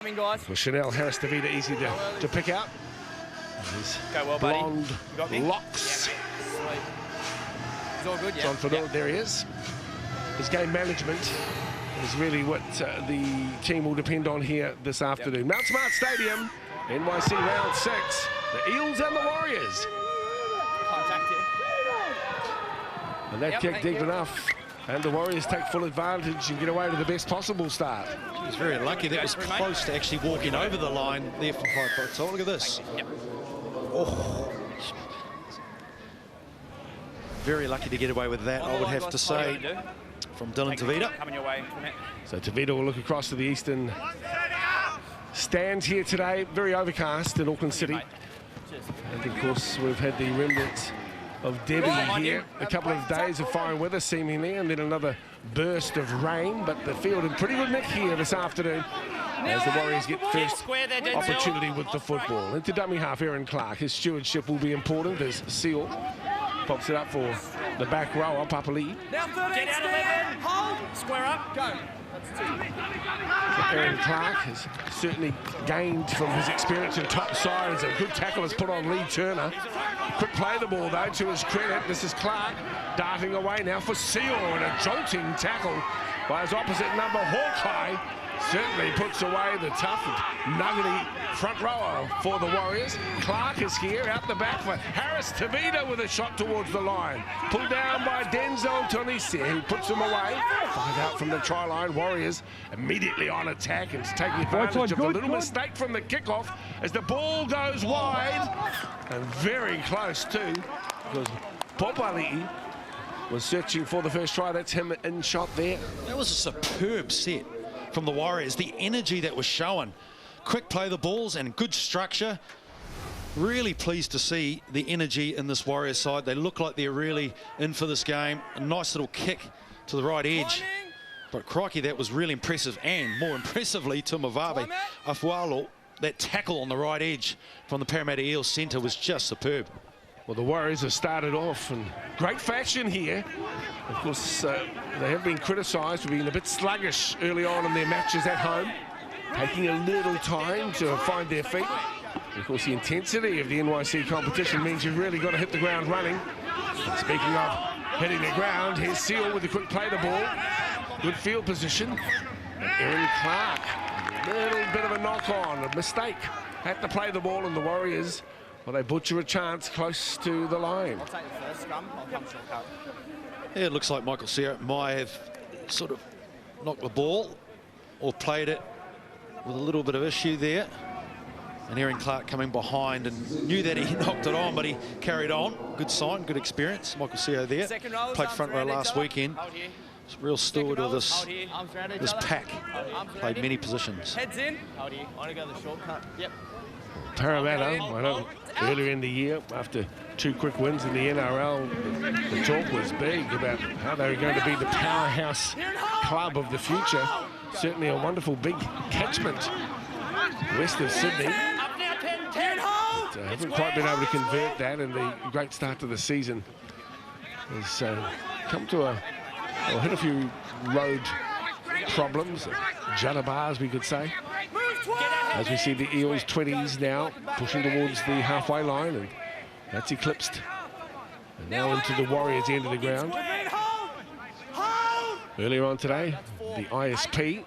For Chanel Harris DeVita, easy to pick out. His go well, blonde buddy. locks. Yeah, he's all good, yeah. John Fernand, there he is. His game management is really what the team will depend on here this afternoon. Mount Smart Stadium, NYC round 6. The Eels and the Warriors. Contact here. And that kick deep enough. And the Warriors take full advantage and get away to the best possible start. He was very lucky. That was close to actually walking over the line there from 5 foot. So look at this. Yep. Oh. Very lucky to get away with that, I would have to say, from Dylan DeVita. Coming your way. So DeVita will look across to the eastern stands here today. Very overcast in Auckland City. And of course, we've had the remnants of Debbie here. A couple of days of fine weather seemingly, and then another burst of rain, but the field in pretty good nick here this afternoon as the Warriors get first opportunity with the football. Into dummy half, Aaron Clark. His stewardship will be important as Seal pops it up for the back row, Papali. Now 13, get out 11, hold, square up, go. Aaron Clark has certainly gained from his experience in top sides. A good tackle is put on Lee Turner. Quick play the ball though, to his credit. This is Clark darting away now for Seal, and a jolting tackle by his opposite number, Hawkeye. Certainly puts away the tough and nuggety front rower for the Warriors. Clark is here, out the back for Harris DeVita with a shot towards the line. Pulled down by Denzel Tonisi, who puts him away. 5 out from the try line. Warriors immediately on attack and taking advantage of the little mistake from the kickoff as the ball goes wide. And very close too, because Popali'i was searching for the first try. That's him in shot there. That was a superb set from the Warriors. The energy that was shown. Quick play the balls and good structure. Really pleased to see the energy in this Warriors side. They look like they're really in for this game. A nice little kick to the right edge. But crikey, that was really impressive. And more impressively to Mavabe Afualo, that tackle on the right edge from the Parramatta Eels centre was just superb. Well, the Warriors have started off in great fashion here. Of course, they have been criticised for being a bit sluggish early on in their matches at home, taking a little time to find their feet. Of course, the intensity of the NYC competition means you've really got to hit the ground running. And speaking of hitting the ground, here's Seal with a quick play the ball. Good field position. And Aaron Clark, a little bit of a knock-on, a mistake. Had to play the ball, and the Warriors, well, they butcher a chance close to the line. I'll take the first scrum, I'll come shortcut. Yeah, it looks like Michael Sierra might have sort of knocked the ball or played it with a little bit of issue there. And Aaron Clark coming behind and knew that he knocked it on, but he carried on. Good sign, good experience. Michael Sierra there. Played front row last weekend. Real steward of this pack. Played many positions. Heads in. Hold here. I want to go the shortcut. Yep. Parramatta, I know earlier in the year, after 2 quick wins in the NRL, the talk was big about how they were going to be the powerhouse club of the future. Certainly a wonderful big catchment west of Sydney. So haven't quite been able to convert that, and the great start to the season has come to hit a few road problems, judder bars we could say. As we see the Eels 20s now pushing towards the halfway line, and that's eclipsed. And now into the Warriors end of the ground. Earlier on today, the ISP,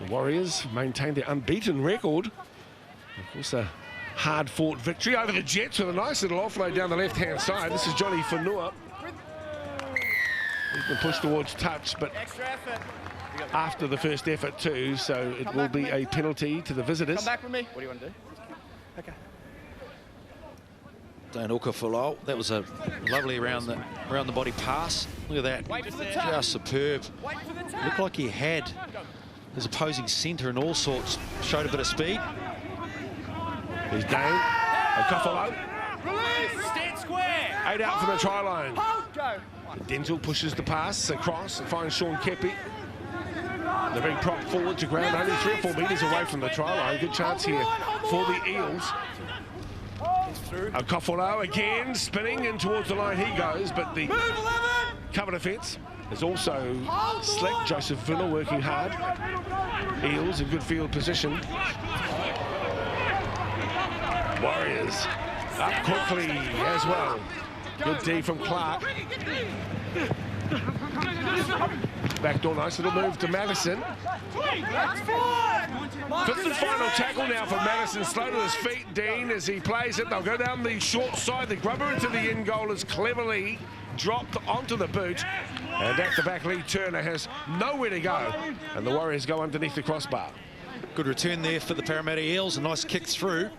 the Warriors maintained their unbeaten record. Of course, a hard-fought victory over the Jets with a nice little offload down the left-hand side. This is Johnny Whanua. He's been pushed towards touch, but after the first effort too, so it will be a penalty to the visitors. Come back with me. What do you want to do? Okay. Dan Okafulau, that was a lovely around the body pass. Look at that, just superb. Looked like he had his opposing centre and all sorts. Showed a bit of speed. Here's Dane Okafulau. Release. Stand square. 8 out from the try line. Go. Denzel pushes the pass across and finds Sean Kepi. The big prop forward to ground, only 3 or 4 metres away from the try line. Good chance here for the Eels. Okafulau again, spinning in towards the line he goes, but the cover defence There's also Slick, Joseph Villa working hard. Eels in good field position. Warriors up quickly as well. Good D from Clark. Backdoor, nice little move to Madison. Fifth and final tackle now for Madison. Slow to his feet, Dean, as he plays it. They'll go down the short side. The grubber into the end goal is cleverly dropped onto the boot. And at the back, Lee Turner has nowhere to go. And the Warriors go underneath the crossbar. Good return there for the Parramatta Eels. A nice kick through.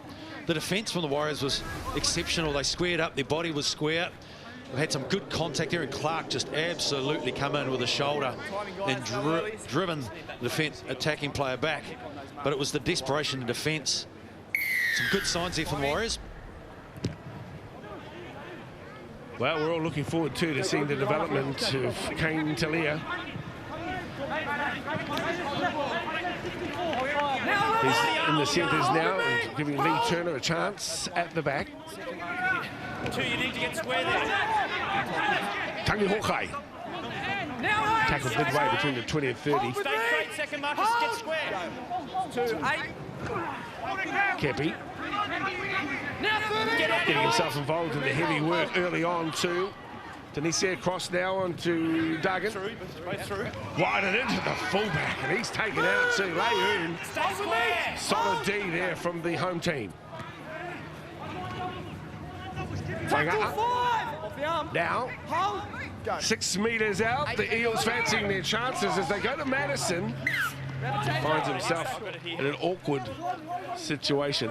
The defence from the Warriors was exceptional. They squared up. Their body was square. They had some good contact there, and Clark just absolutely come in with a shoulder and driven the attacking player back. But it was the desperation in defence. Some good signs there from the Warriors. Well, we're all looking forward to seeing the development of Kane Talia. He's in the centres now and giving Lee Turner a chance at the back. You need to get square there. Tangi Hokai. Tackled midway between the 20 and 30. Stay straight, second Marcus, get square. 2-8. Kepi. Getting himself involved in the heavy work early on too. Denise across now onto Duggan. Wide and into the fullback, and he's taken out to Leung. Solid D there from the home team. Now, 6 metres out, the Eels fancying their chances as they go to Madison. Finds himself in an awkward situation.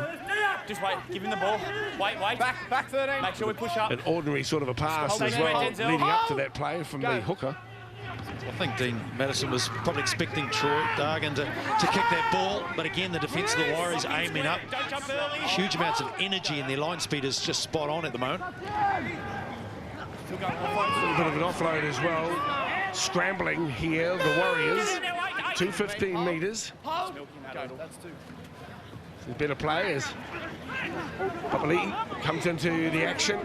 Just wait, give him the ball. Wait. Back 13. Make sure we push up. An ordinary sort of a pass as well, leading up to that play from the hooker. I think Dean Madison was probably expecting Troy Dargan to kick that ball, but again, the defence of the Warriors aiming up. Huge amounts of energy, and their line speed is just spot on at the moment. A little bit of an offload as well. Scrambling here, the Warriors. 215 metres. The better players. Papali comes into the action.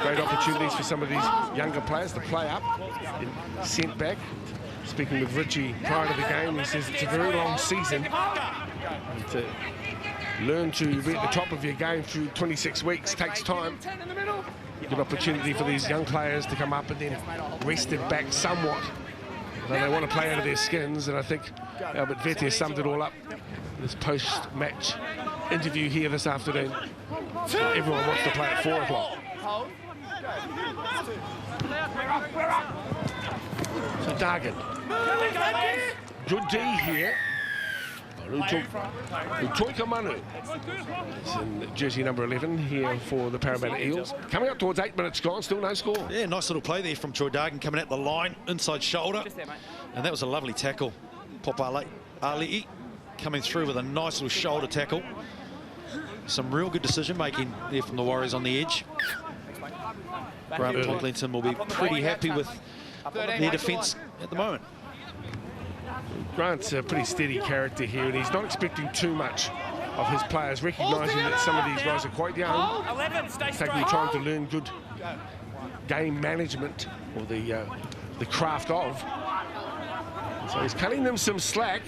Great opportunities for some of these younger players to play up and sent back. Speaking with Richie prior to the game, he says it's a very long season. And to learn to be at the top of your game through 26 weeks takes time. Good opportunity for these young players to come up and then rested back somewhat. Although they want to play out of their skins, and I think Albert Vettier summed it all up in his post-match interview here this afternoon. So everyone wants to play at 4 o'clock. So Dargan. Good D here. Utoika Manu is in jersey number 11 here for the Parramatta Eels. Coming up towards 8 minutes gone, still no score. Yeah, nice little play there from Troy Dargan coming out the line, inside shoulder. And that was a lovely tackle. Pop Ali'i coming through with a nice little shoulder tackle. Some real good decision making there from the Warriors on the edge. Grant Pocklington will be pretty happy with their defence at the moment. Grant's a pretty steady character here, and he's not expecting too much of his players, recognising that some of these guys are quite young, taking the time to learn good game management, or the craft of. So he's cutting them some slack.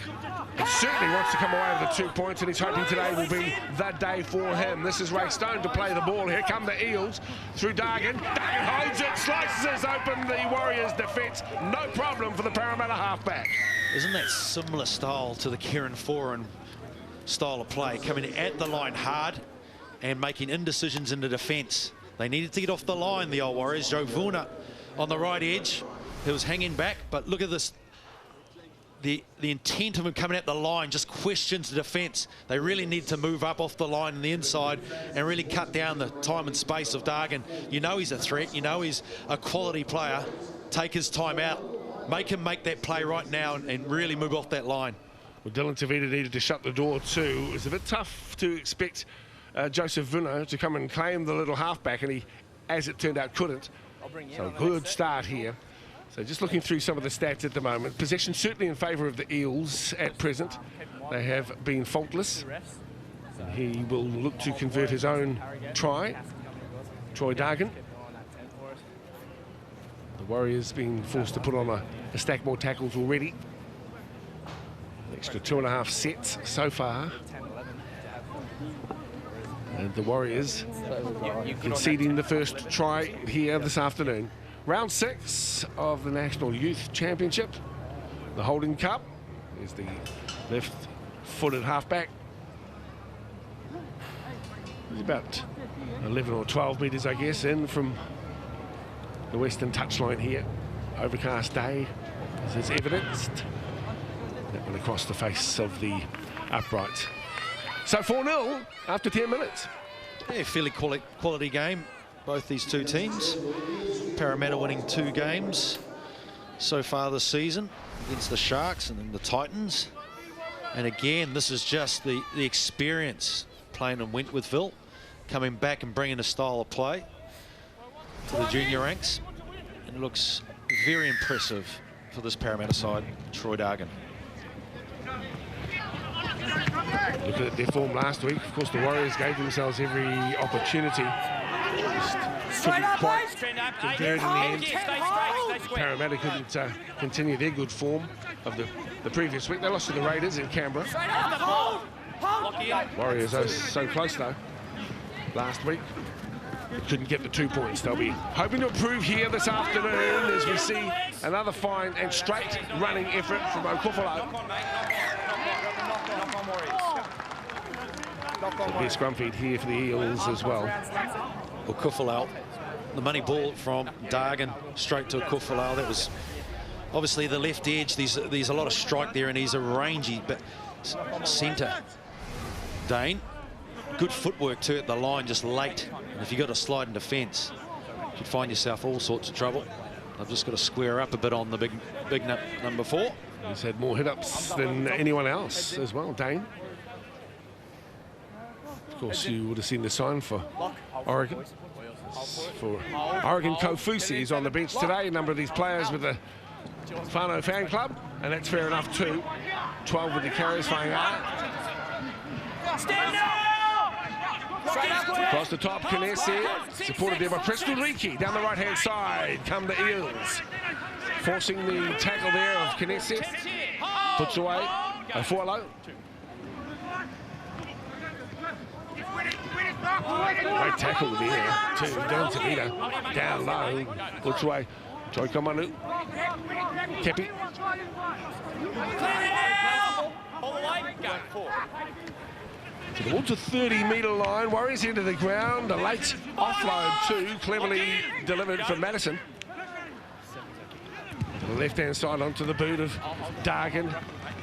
He certainly wants to come away with the 2 points, and he's hoping today will be the day for him. This is Ray Stone to play the ball. Here come the Eels through Dargan. Dargan holds it, slices open the Warriors' defence. No problem for the Parramatta halfback. Isn't that similar style to the Kieran Foran style of play? Coming at the line hard and making indecisions in the defence. They needed to get off the line, the old Warriors. Joe Vuna on the right edge. He was hanging back, but look at this. The intent of him coming at the line just questions the defence. They really need to move up off the line on the inside and really cut down the time and space of Dargan. You know he's a threat. You know he's a quality player. Take his time out. Make him make that play right now and really move off that line. Well, Dylan Tavita needed to shut the door too. It's a bit tough to expect Joseph Vuna to come and claim the little halfback, and he, as it turned out, couldn't. So good start here. So just looking through some of the stats at the moment. Possession certainly in favour of the Eels at present. They have been faultless. He will look to convert his own try. Troy Dargan. Warriors being forced to put on a stack more tackles already. An extra 2.5 sets so far. And the Warriors conceding the first try here this afternoon. Round 6 of the National Youth Championship. The Holding Cup is the left-footed halfback. He's about 11 or 12 metres, I guess, in from the western touchline here. Overcast day, as is evidenced. That one across the face of the uprights. So 4-0 after 10 minutes. Yeah, fairly quality game, both these two teams. Parramatta winning 2 games so far this season against the Sharks and then the Titans. And again, this is just the experience playing in Wentworthville, coming back and bringing a style of play to the junior ranks. And it looks very impressive for this Parramatta side, Troy Dargan. Looking at their form last week, of course, the Warriors gave themselves every opportunity. Just couldn't quite convert in the end. Parramatta couldn't continue their good form of the previous week. They lost to the Raiders in Canberra. Warriors are so close, though, last week. Couldn't get the 2 points. They'll be hoping to improve here this afternoon as we see another fine and straight running effort from Okufalo. Here's Scrumfeed here for the Eels as well. Okufalo, the money ball from Dargan straight to Okufalo. That was obviously the left edge. There's a lot of strike there, and he's a rangy but centre. Dane, good footwork too at the line, just late. And if you got a slide in defence, you could find yourself all sorts of trouble. I've just got to square up a bit on the big number 4. He's had more hit-ups than anyone else as well, Dane. Of course, you would have seen the sign for Oregon. For Oregon, Kofusi is on the bench today. A number of these players with the Whānau fan club, and that's fair enough too. 12 with the carriers, Whainga. Across the top, Kinesi, supported there by Preston Leakey. Down the right-hand side come the Eels. Forcing the tackle there of Kinesi. Puts away Fualo. Great tackle there to down to Vita. Down low. Puts away Joy Kamanu. Kepi. Towards the 30-metre line. Warriors into the ground. A late offload too. Cleverly delivered from Madison. To the left-hand side onto the boot of Dargan.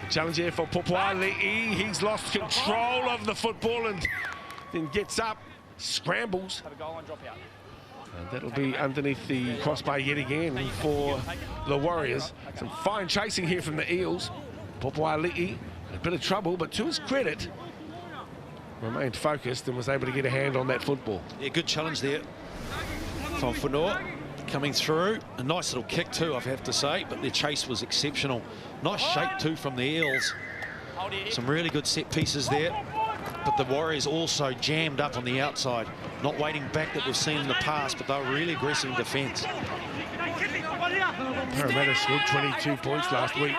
Challenge here for Pupuali'i. He's lost control of the football and then gets up, scrambles. And that'll be underneath the crossbar yet again for the Warriors. Some fine chasing here from the Eels. Pupuali'i, a bit of trouble, but to his credit, remained focused and was able to get a hand on that football. Yeah, good challenge there from Whanua coming through. A nice little kick too, I have to say, but their chase was exceptional. Nice shape too from the Eels. Some really good set pieces there. But the Warriors also jammed up on the outside, not waiting back that we've seen in the past, but they were really aggressive in defence. Parramatta scored 22 points last week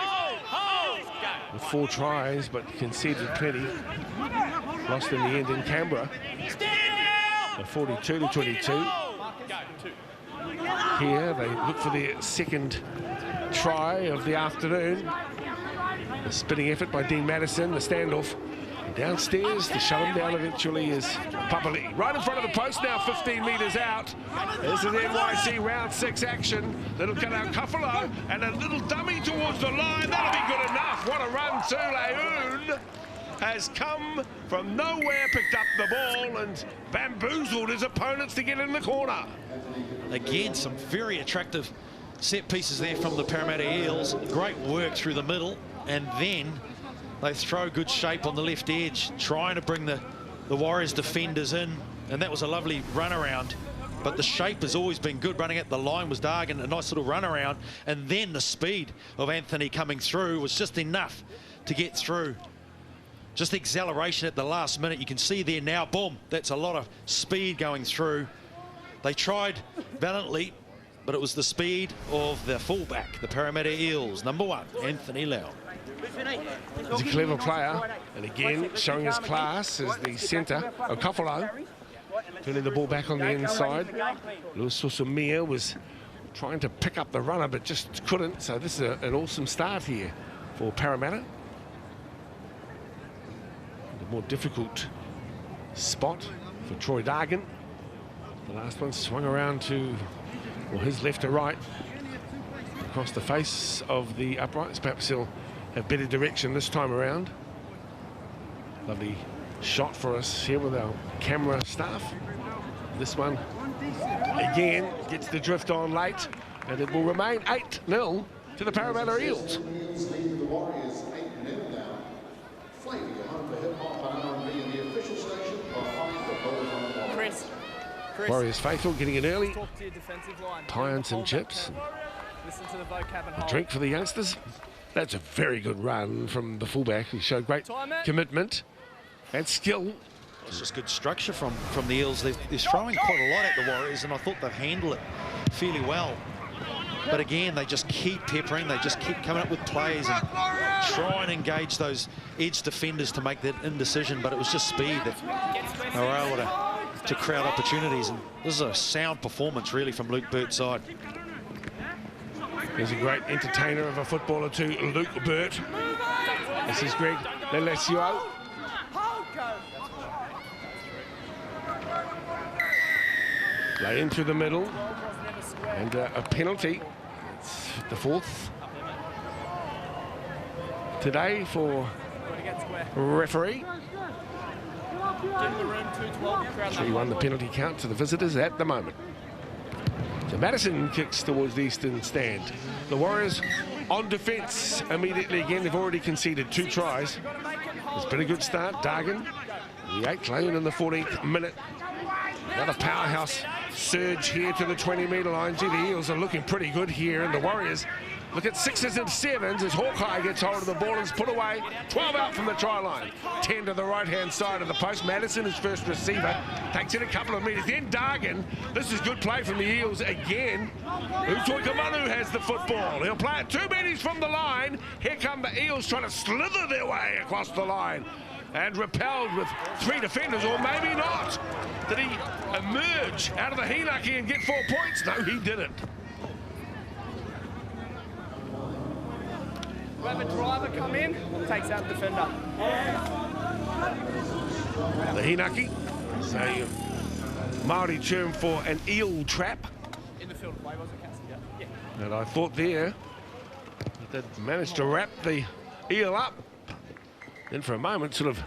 with 4 tries, but conceded plenty. Lost in the end in Canberra, 42-22. Here they look for their second try of the afternoon. A spinning effort by Dean Madison, the standoff. Downstairs to shut him down eventually is Papali'i. Right in front of the post now, 15 metres out. This is NYC round 6 action. Little cut out Kuffalo and a little dummy towards the line. That'll be good enough. What a run to Leun. Has come from nowhere, picked up the ball and bamboozled his opponents to get in the corner. Again, some very attractive set pieces there from the Parramatta Eels. Great work through the middle, and then they throw good shape on the left edge, trying to bring the Warriors defenders in, and that was a lovely run around. But the shape has always been good. Running at the line was Dargan, a nice little run around, and then the speed of Anthony coming through was just enough to get through. Just the acceleration at the last minute. You can see there now, boom, that's a lot of speed going through. They tried valiantly but it was the speed of the fullback, the Parramatta Eels, number 1, Anthony Lau. He's a clever player, and again showing his class as the centre. Okafalo turning the ball back on the inside. Lewis Susumia was trying to pick up the runner, but just couldn't. So this is an awesome start here for Parramatta. The more difficult spot for Troy Dargan. The last one swung around to, well, his left to right, across the face of the uprights. Perhaps he'll have better direction this time around. Lovely shot for us here with our camera staff. This one, again, gets the drift on late, and it will remain 8-0 to the Parramatta Eels. Chris. Warriors faithful getting in early. Pie and some chips. Listen to the vocab and A drink for the youngsters. That's a very good run from the fullback. He showed great commitment and skill. It's just good structure from the Eels. They're throwing quite a lot at the Warriors, and I thought they've handled it fairly well. But again, they just keep peppering. They just keep coming up with plays and try and engage those edge defenders to make that indecision. But it was just speed that they were able to crowd opportunities. And this is a sound performance, really, from Luke Burt's side. He's a great entertainer of a footballer too, Luke Burt. This is Greg Lelesio. Play into the middle, and a penalty. It's the 4th today for referee. 3-1 the penalty count to the visitors at the moment. So Madison kicks towards the eastern stand. The Warriors on defence immediately again. They've already conceded 2 tries. It's been a good start. Dargan, the 8th lane in the 14th minute. Another powerhouse surge here to the 20-metre line. Gee, the Eels are looking pretty good here, and the Warriors look at 6s and 7s as Hawkeye gets hold of the ball and is put away. 12 out from the try line. 10 to the right-hand side of the post. Madison is first receiver. Takes it a couple of metres. Then Dargan. This is good play from the Eels again. Utoikamanu has the football. He'll play it 2 metres from the line. Here come the Eels trying to slither their way across the line. And repelled with 3 defenders, or maybe not. Did he emerge out of the Hinaki and get 4 points? No, he didn't. Whoever driver come in, takes out the defender. The Hinaki, so Māori term for an eel trap. In the field of play, wasn't it, yeah. And I thought there that they'd managed to wrap the eel up. Then for a moment sort of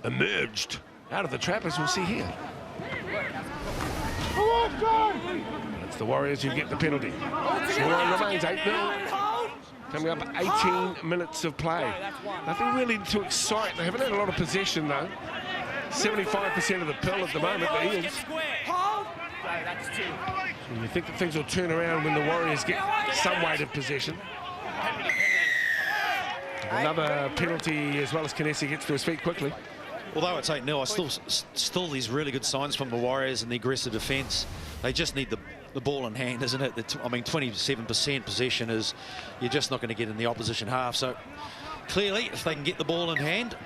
emerged out of the trap, as we'll see here. It's the Warriors who get the penalty. Scoreline remains 8-0. Coming up 18 minutes of play. Nothing really to excite. They haven't had a lot of possession though. 75% of the pill at the moment, the Eels. And you think that things will turn around when the Warriors get some weight of possession. Another penalty as well as Kinesi gets to his feet quickly. Although it's 8-0, I still these really good signs from the Warriors and the aggressive defence. They just need the ball in hand, isn't it? I mean, 27% possession is, you're just not going to get in the opposition half. So clearly, if they can get the ball in hand,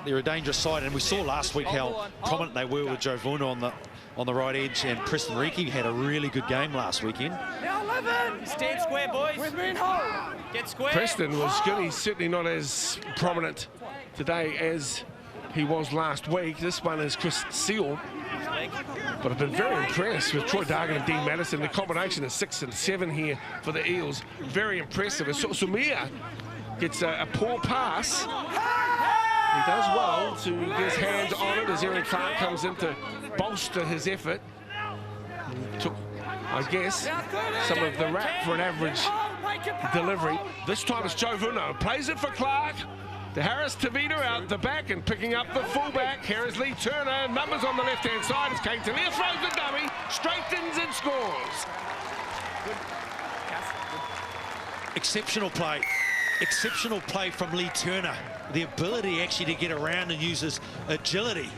they're a dangerous side. And we saw last week how prominent they were with Joe Vuna on the right edge, and Preston Riki had a really good game last weekend. Stand square, boys. Get square. Preston was good. He's certainly not as prominent today as he was last week. This one is Chris Seal. But I've been very impressed with Troy Dargan and Dean Madison. The combination of 6 and 7 here for the Eels. Very impressive. As Sumia gets a poor pass. He does well to get his hands on it as Aaron Clark comes in to bolster his effort. He took, I guess, some of the rap for an average delivery. This time it's Joe Vuno. Plays it for Clark. To Harris Tavita out the back and picking up the fullback. Here is Lee Turner. Numbers on the left-hand side as Kane Talia throws the dummy, straightens and scores. Exceptional play. Exceptional play from Lee Turner. The ability actually to get around and use his agility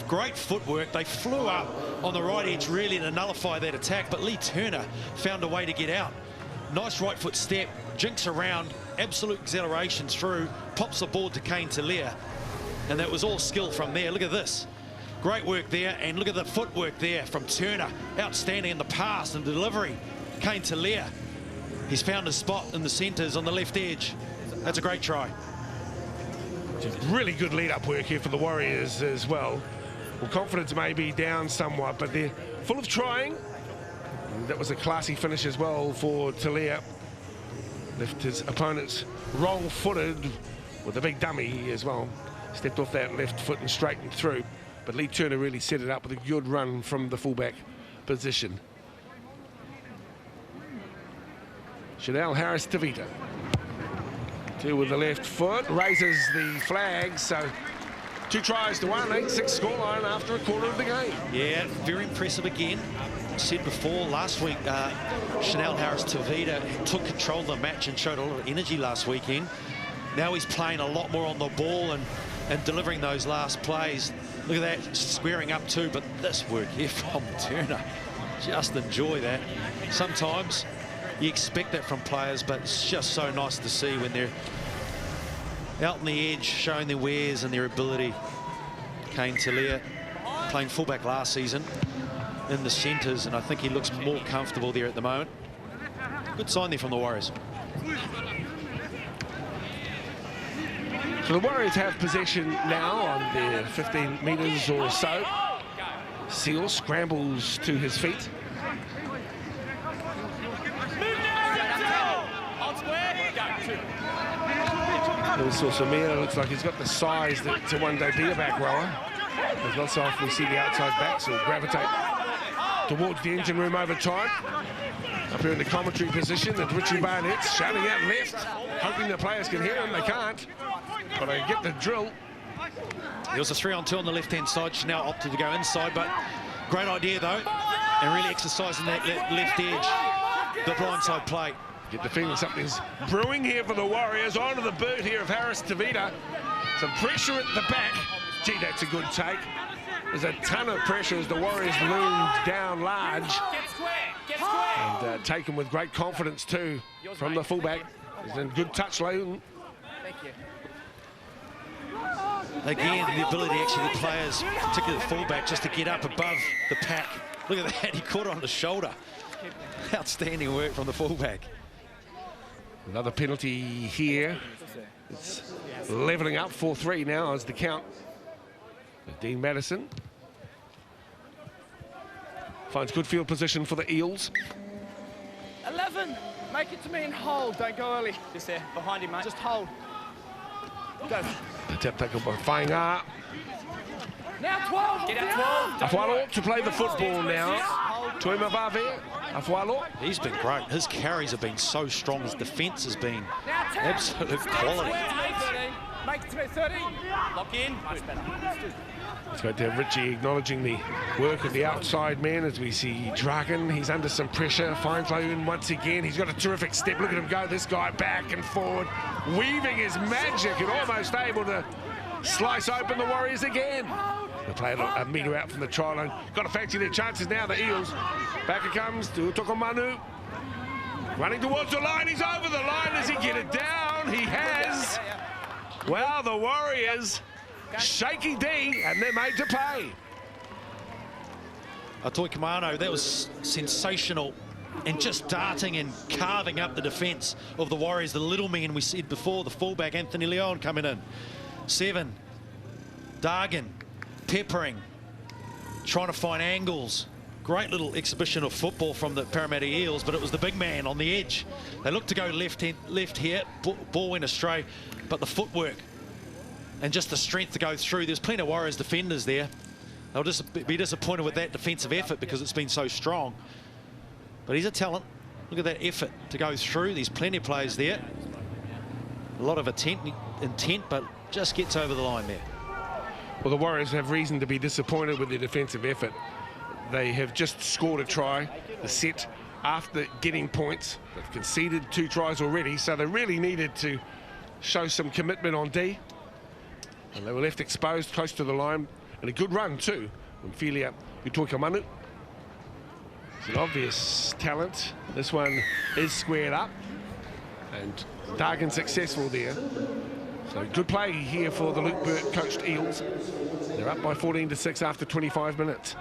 Great footwork. They flew up on the right edge really to nullify that attack, but Lee Turner found a way to get out. Nice right foot step, jinks around, absolute acceleration through, pops the board to Kane Talia, and that was all skill from there. Look at this. Great work there, and look at the footwork there from Turner. Outstanding in the pass and delivery. Kane Talia, he's found his spot in the centres on the left edge. That's a great try. Really good lead-up work here for the Warriors as well. Well, confidence may be down somewhat, but they're full of trying. And that was a classy finish as well for Talia. Left his opponents wrong-footed with a big dummy as well. Stepped off that left foot and straightened through. But Lee Turner really set it up with a good run from the fullback position. Chanel Harris-Tavita. Two with the left foot, raises the flag, so 2 tries to 1, 8-6 scoreline after a quarter of the game. Yeah, very impressive again. Said before, last week, Chanel Harris-Tavita took control of the match and showed a lot of energy last weekend. Now he's playing a lot more on the ball and delivering those last plays. Look at that, squaring up too, but this work here from Turner, just enjoy that. Sometimes you expect that from players, but it's just so nice to see when they're out on the edge, showing their wares and their ability. Kane Talia playing fullback last season in the centres, and I think he looks more comfortable there at the moment. Good sign there from the Warriors. So the Warriors have possession now on their 15 metres or so. Seal scrambles to his feet. Also, Samir looks like he's got the size to one day be a back rower. There's not so often we see the outside backs will gravitate towards the engine room over time. Up here in the commentary position, and Richie Barnett's shouting out left, hoping the players can hear him. They can't, but they get the drill. There was a 3-on-2 on the left-hand side. Chanel opted to go inside, but great idea though, and really exercising that left edge, the blindside play. Get the feeling something's brewing here for the Warriors. Onto the boot here of Harris-Tavita. Some pressure at the back. Gee, that's a good take. There's a ton of pressure as the Warriors loom down large. And taken with great confidence too from the fullback. He's in good touch lane. Again, the ability actually the players, particularly the fullback, just to get up above the pack. Look at that, he caught it on the shoulder. Outstanding work from the fullback. Another penalty here. It's levelling up 4-3 now as the count. Dean Madison finds good field position for the Eels. 11, make it to me and hold, don't go early. Just there, behind him, mate. Just hold. Go. The tap tackle by Fainga. Now 12. Get out 12. Afwalo to play the football now. Tuima Vave. Afwalo. He's been great. His carries have been so strong. His defence has been absolute quality. Make it to me, 30. Lock in. Much better. It's great to have Richie acknowledging the work of the outside man as we see Dragon. He's under some pressure. Finds Loon once again. He's got a terrific step. Look at him go. This guy back and forward, weaving his magic and almost able to slice open the Warriors again. They play a metre out from the try line. Got to fancy their chances now, the Eels. Back it comes to Tokomanu. Running towards the line. He's over the line. Does he get it down? He has. Well, the Warriors shaky D, and they're made to pay. Atoi Kamano, that was sensational. And just darting and carving up the defence of the Warriors. The little man we said before, the fullback, Anthony Leon coming in. 7. Dargan, peppering, trying to find angles. Great little exhibition of football from the Parramatta Eels, but it was the big man on the edge. They looked to go left here, ball went astray, but the footwork and just the strength to go through. There's plenty of Warriors defenders there. They'll just be disappointed with that defensive effort because it's been so strong. But he's a talent. Look at that effort to go through. There's plenty of players there. A lot of intent, but just gets over the line there. Well, the Warriors have reason to be disappointed with their defensive effort. They have just scored a try, the set, after getting points. They've conceded 2 tries already, so they really needed to show some commitment on D. And they were left exposed close to the line. And a good run too. Filia Utoikamanu. It's an obvious talent. This one is squared up. And Dargan successful there. So good play here for the Luke Burt coached Eels. They're up by 14-6 after 25 minutes.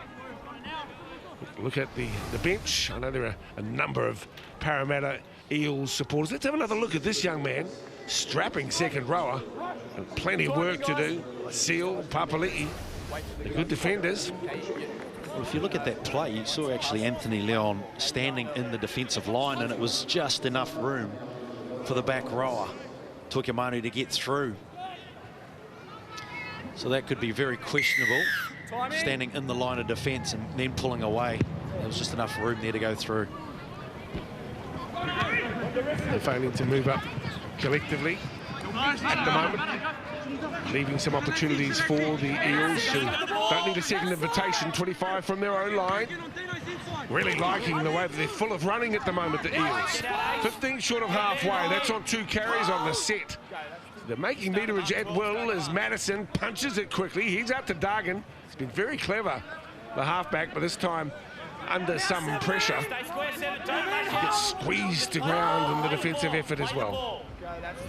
Look at the bench. I know there are a number of Parramatta Eels supporters. Let's have another look at this young man. Strapping second rower. And plenty of work to do. Seal, Papali'i, the good defenders. Well, if you look at that play, you saw actually Anthony Leon standing in the defensive line, and it was just enough room for the back rower, Tuikamanu, to get through. So that could be very questionable, standing in the line of defence and then pulling away. There was just enough room there to go through. They're failing to move up collectively at the moment, leaving some opportunities for the Eels, who don't need a second invitation. 25 from their own line. Really liking the way that they're full of running at the moment, the Eels. 15 short of halfway. That's on 2 carries on the set. They're making meterage at will as Madison punches it quickly. He's out to Dargan. He's been very clever, the halfback, but this time under some pressure. He gets squeezed to ground in the defensive effort as well.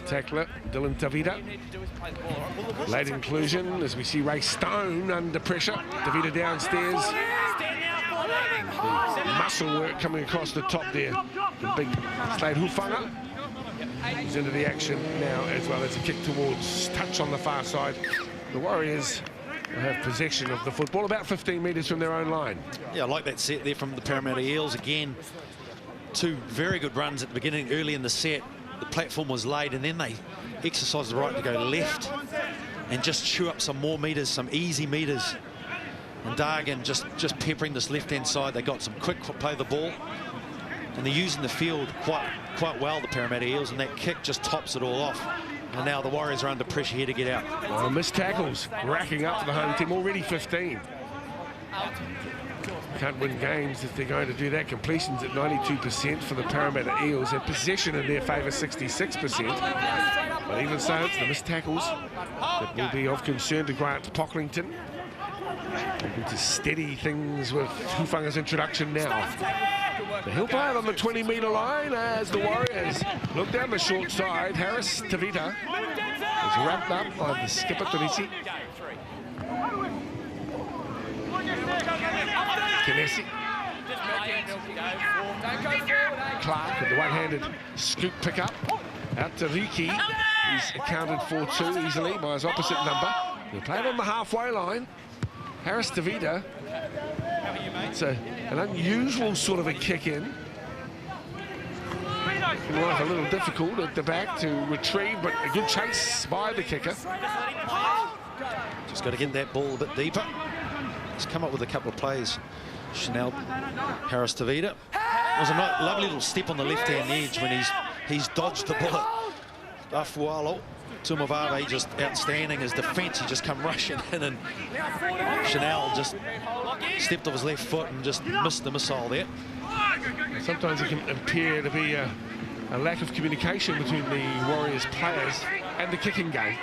Tackler, Dylan Tavita. Late inclusion as we see Ray Stone under pressure. Tavita downstairs. The muscle work coming across the top there. The big Slade Hufanga. He's into the action now as well. As a kick towards touch on the far side. The Warriors have possession of the football about 15 metres from their own line. Yeah, I like that set there from the Parramatta Eels. Again, 2 very good runs at the beginning, early in the set. The platform was laid, and then they exercised the right to go left and just chew up some more metres, some easy metres. And Dargan just peppering this left-hand side. They got some quick play of the ball, and they're using the field quite well, the Parramatta Eels, and that kick just tops it all off. And now the Warriors are under pressure here to get out. Well, missed tackles racking up for the home team, already 15. Can't win games if they're going to do that. Completions at 92% for the Parramatta Eels, and possession in their favour 66%. But even so, it's the missed tackles that will be of concern to Grant Pocklington. Looking to steady things with Hufanga's introduction now. The hill play on the 20-metre line as the Warriors look down the short side. Harris Tavita is wrapped up by the skipper Tonisi. Kinesi. Clark with the one-handed scoop pickup. Out to Riki. He's accounted for 2 easily by his opposite number. They played on the halfway line. Harris Tavita. It's an unusual sort of a kick in. Life a little difficult at the back to retrieve, but a good chase by the kicker. Just got to get that ball a bit deeper. He's come up with a couple of plays. Chanel, Harris Tavita. It was a lovely little step on the left-hand edge when he's dodged the bullet. Afualo, Tumavave just outstanding. His defence, he just come rushing in, and Chanel just stepped off his left foot and just missed the missile there. Sometimes it can appear to be a lack of communication between the Warriors players and the kicking game.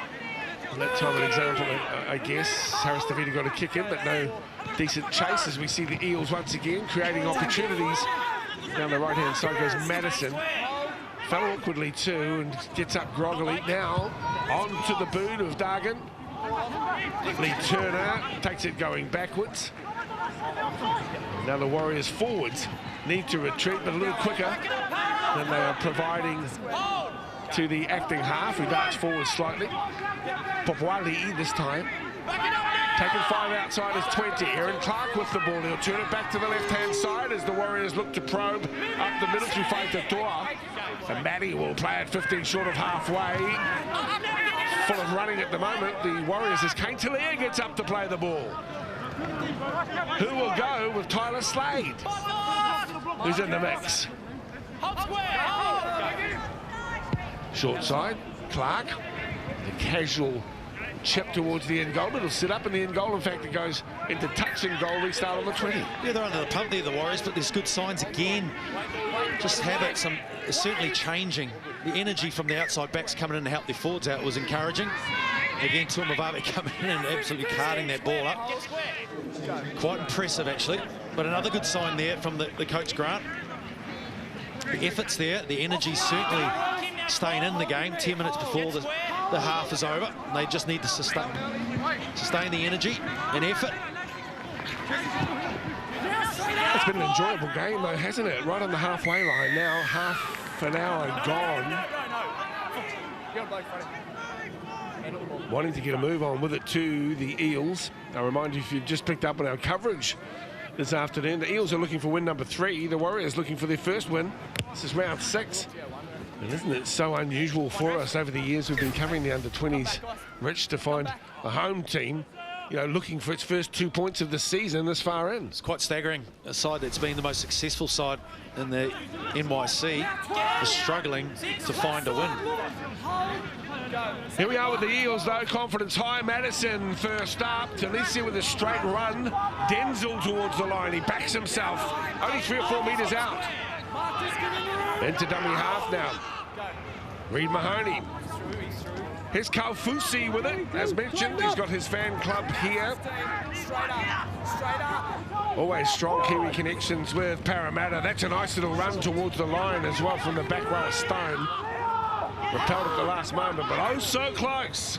That time an example, I guess. Harris Tavita got a kick in, but no decent chase as we see the Eels once again creating opportunities. Down the right-hand side goes Madison. Fell awkwardly too and gets up groggily now. On to the boot of Dargan. Lee Turner takes it going backwards. Now the Warriors forwards need to retreat, but a little quicker than they are providing to the acting half, who darts forward slightly. Popwali this time. Taking 5 outside is 20. Aaron Clark with the ball. He'll turn it back to the left-hand side as the Warriors look to probe up the middle through Faitatoa. And Matty will play at 15 short of halfway. Full of running at the moment. The Warriors as Kane Talia gets up to play the ball. Who will go with Tyler Slade, who's in the mix? Short side, Clark. The casual chip towards the end goal. It'll sit up in the end goal. In fact, it goes into touch and goal. Restart on the 20. Yeah, they're under the pump there, the Warriors, but there's good signs again. Just habits, certainly changing. The energy from the outside backs coming in to help their forwards out was encouraging. Again, Tuamavave coming in and absolutely carting that ball up. Quite impressive, actually. But another good sign there from the coach, Grant. The effort's there, the energy certainly staying in the game 10 minutes before the half is over. They just need to sustain the energy and effort. It's been an enjoyable game, though, hasn't it? Right on the halfway line now, half an hour gone. Wanting to get a move on with it to the Eels. I'll remind you, if you've just picked up on our coverage this afternoon, the Eels are looking for win number 3. The Warriors looking for their first win. This is round 6. And isn't it so unusual for us over the years we've been covering the under-20s, Rich, to find a home team, you know, looking for its first 2 points of the season this far in. It's quite staggering. A side that's been the most successful side in the NYC is struggling to find a win. Here we are with the Eels, though. Confidence high. Madison first up. Talisi with a straight run. Denzel towards the line. He backs himself. Only 3 or 4 metres out. Into dummy half now. Reid Mahoney. Here's Kaufusi with it. As mentioned, he's got his fan club here. Always strong Kiwi connections with Parramatta. That's a nice little run towards the line as well from the back row of Stone. Repelled at the last moment, but oh so close.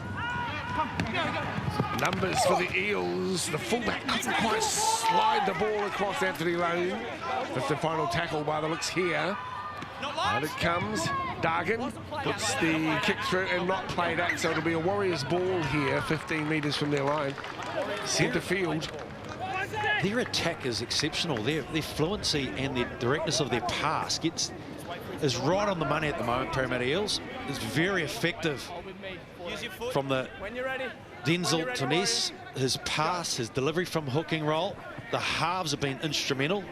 Numbers for the Eels. The fullback couldn't quite slide the ball across Anthony Lane. That's the final tackle by the looks here. Out it comes. Dargan puts the kick through and not played out, so it'll be a Warriors ball here, 15 metres from their line. Centre field. Their attack is exceptional. Their fluency and the directness of their pass is right on the money at the moment. Parramatta Eels is very effective from the Denzel Tunis. His pass, his delivery from hooking roll. The halves have been instrumental.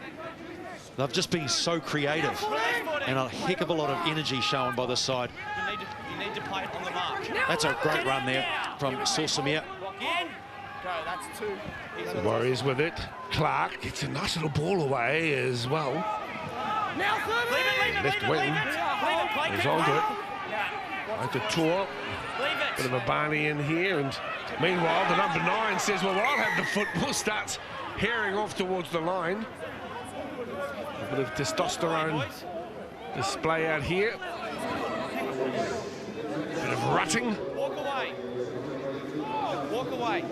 They've just been so creative and a heck of a lot of energy shown by this side. You need to play it on the mark. That's a great run there from Sorsamir. That's 2. The Warriors with it. Clark gets a nice little ball away as well. Left wing. He's on to it. Like the tour. Bit of a Barney in here, and meanwhile the number 9 says, well, I'll have the football. Starts herring off towards the line. A bit of testosterone display out here. Bit of rutting. Walk away. Walk away.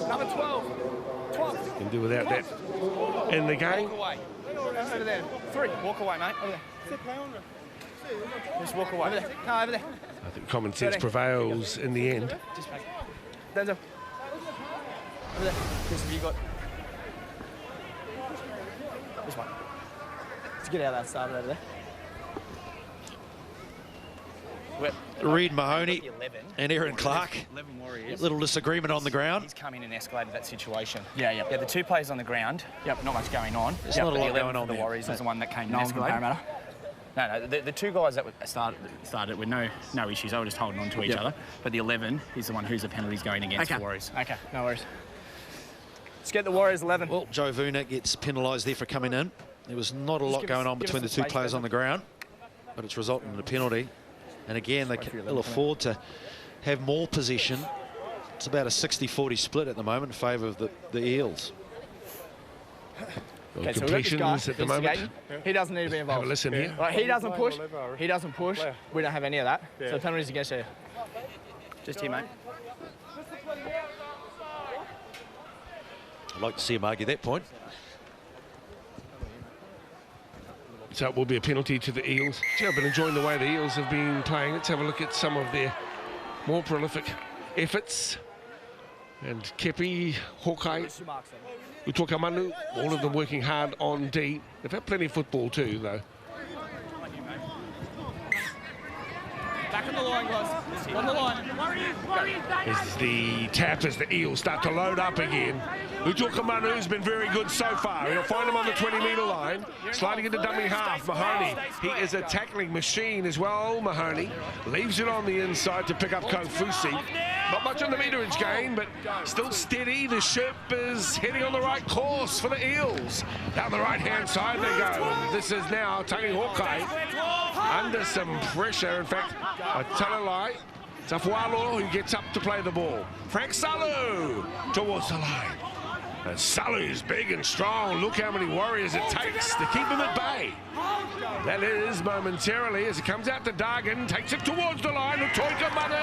Number 12. 12. Can do without that in the game. Walk away. Over there. 3. Walk away, mate. Over there. Just walk away. Over there. No, over there. I think common sense prevails in the end. Just make Denzel. Over there. This have you got. This one. Let's get out of that starboard over there. Reid Mahoney and Aaron Clark. 11 Warriors. Little disagreement on the ground. He's come in and escalated that situation. Yeah, the 2 players on the ground. Yep, not much going on. There's not a lot going on the there. Warriors is the one that came and escalated. No, the 2 guys that started with no issues. They were just holding on to each other. But the 11 is the one whose the penalty's going against the Warriors. Okay, no worries. Let's get the Warriors 11. Well, Joe Vuna gets penalised there for coming in. There was not a lot going on between the 2 players on the ground, but it's resulted in a penalty. And again, they'll afford to have more possession. It's about a 60-40 split at the moment in favour of the Eels. Okay, completions at the moment. He doesn't need to be involved. Have a listen here. Right, he doesn't push. He doesn't push. We don't have any of that. So the penalty's against you. Just here, mate. I'd like to see him argue that point. So it will be a penalty to the Eels. Gee, I've been enjoying the way the Eels have been playing. Let's have a look at some of their more prolific efforts. And Kepi, Hawkeye, Utokamanu, all of them working hard on D. They've had plenty of football too, though. Back on the line, guys. On the line. As the tap as the Eels start to load up again. Utokamanu has been very good so far. He'll find him on the 20-metre line. Sliding into dummy half, Mahoney. He is a tackling machine as well, Mahoney. Leaves it on the inside to pick up Kofusi. Not much on the meterage gain, but still steady. The ship is heading on the right course for the Eels. Down the right-hand side they go. And this is now Tangi Hawkeye under some pressure. In fact, I tell a lie. Tafualo, who gets up to play the ball. Frank Salu towards the line. And Salu's big and strong. Look how many Warriors it takes to keep him at bay. That is momentarily as it comes out to Dargan, takes it towards the line. Utoika Manu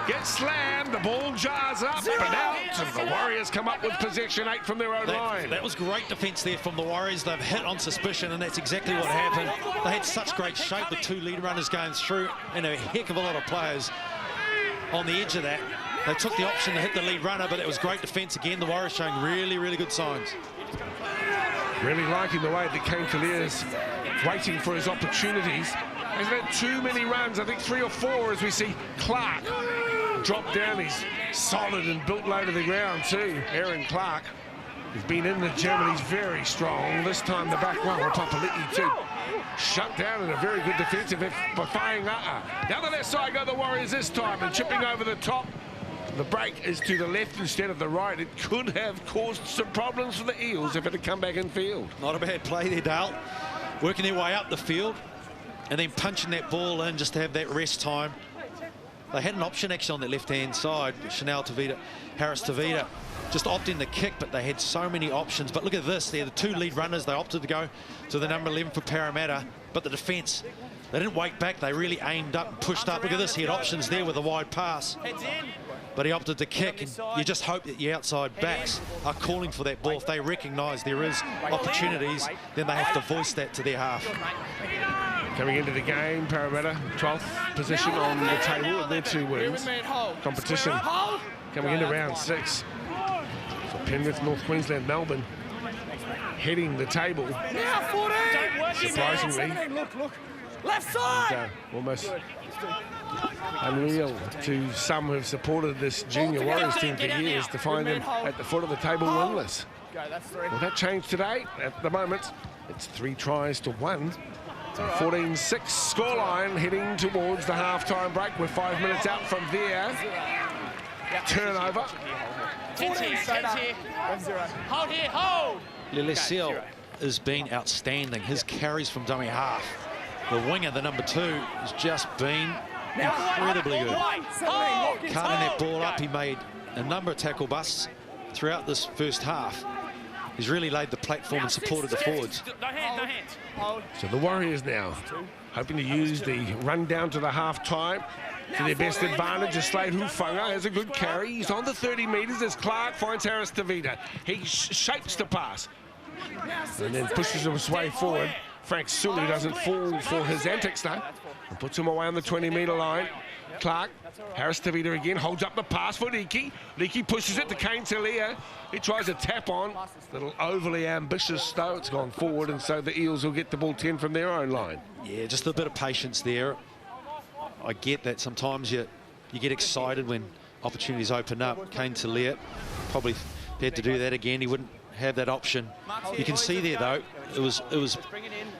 gets slammed. The ball jars up and out. And the Warriors come up with possession, 8 from their own line. That was great defence there from the Warriors. They've hit on suspicion, and that's exactly what happened. They had such great shape with 2 lead runners going through and a heck of a lot of players on the edge of that. They took the option to hit the lead runner, but it was great defence again. The Warriors showing really, really good signs. Really liking the way that Kane Kalier's waiting for his opportunities. He's had too many runs, I think 3 or 4, as we see Clark drop down. He's solid and built low to the ground too. Aaron Clark, he's been in the gym and he's very strong. This time the back row on Papali'i too. Shut down in a very good defensive by Whainga'a. Down the left side go the Warriors this time, and chipping over the top. The break is to the left instead of the right. It could have caused some problems for the Eels if it had come back in field. Not a bad play there, Dale. Working their way up the field and then punching that ball in just to have that rest time. They had an option actually on that left-hand side. Chanel Tavita, Harris Tavita just opting the kick, but they had so many options. But look at this, they're the 2 lead runners. They opted to go to the number 11 for Parramatta, but the defence, they didn't wait back. They really aimed up and pushed up. Look at this, he had options there with a wide pass. But he opted to kick, and you just hope that your outside backs are calling for that ball. If they recognise there is opportunities, then they have to voice that to their half. Coming into the game, Parramatta, 12th position on the table with their 2 wins. Competition coming into round 6. So Penrith, North Queensland, Melbourne heading the table. Surprisingly. Left side! Almost unreal to some who have supported this junior Warriors team for years to find them at the foot of the table winless. Well, that changed today. At the moment, it's 3 tries to 1. 14-6 scoreline heading towards the half-time break. We're 5 minutes out from there. Turnover. Hold here, hold! Lilesiel has been outstanding. His carries from dummy half. The winger, the number 2, has just been incredibly good. Cutting that ball up, he made a number of tackle busts throughout this first half. He's really laid the platform and supported the forwards. So the Warriors now hoping to use the run down to the half-time to their best advantage. As Slade Hufanga has a good carry. He's on the 30 metres as Clark finds Harris Tavita. He shapes the pass and then pushes his way forward. Frank Sulu doesn't fall for his antics though, and puts him away on the 20-metre line. Clark, Harris Tavita again, holds up the pass for Leakey. Leakey pushes it to Kane Talia. He tries a tap on. Little overly ambitious though, it's gone forward, and so the Eels will get the ball 10 from their own line. Yeah, just a bit of patience there. I get that sometimes you get excited when opportunities open up. Kane Talia probably had to do that again. He wouldn't have that option. You can see there though, it was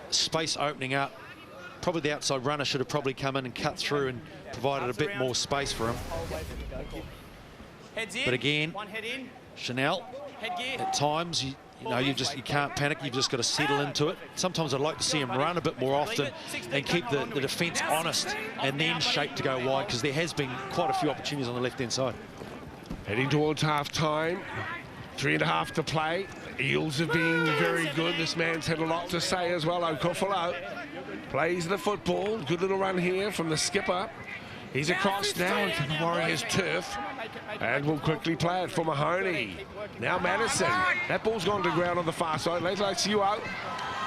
space opening up. Probably the outside runner should have probably come in and cut through and provided a bit more space for him. But again, Chanel, at times you can't panic. You've just got to settle into it. Sometimes I'd like to see him run a bit more often and keep the defence honest and then shape to go wide, because there has been quite a few opportunities on the left-hand side. Heading towards half-time. 3.5 to play. Eels have been very good. This man's had a lot to say as well. Okofalo plays the football. Good little run here from the skipper. He's across now into the Warriors' turf and will quickly play it for Mahoney. Now Madison. That ball's gone to ground on the far side. Lele Sio.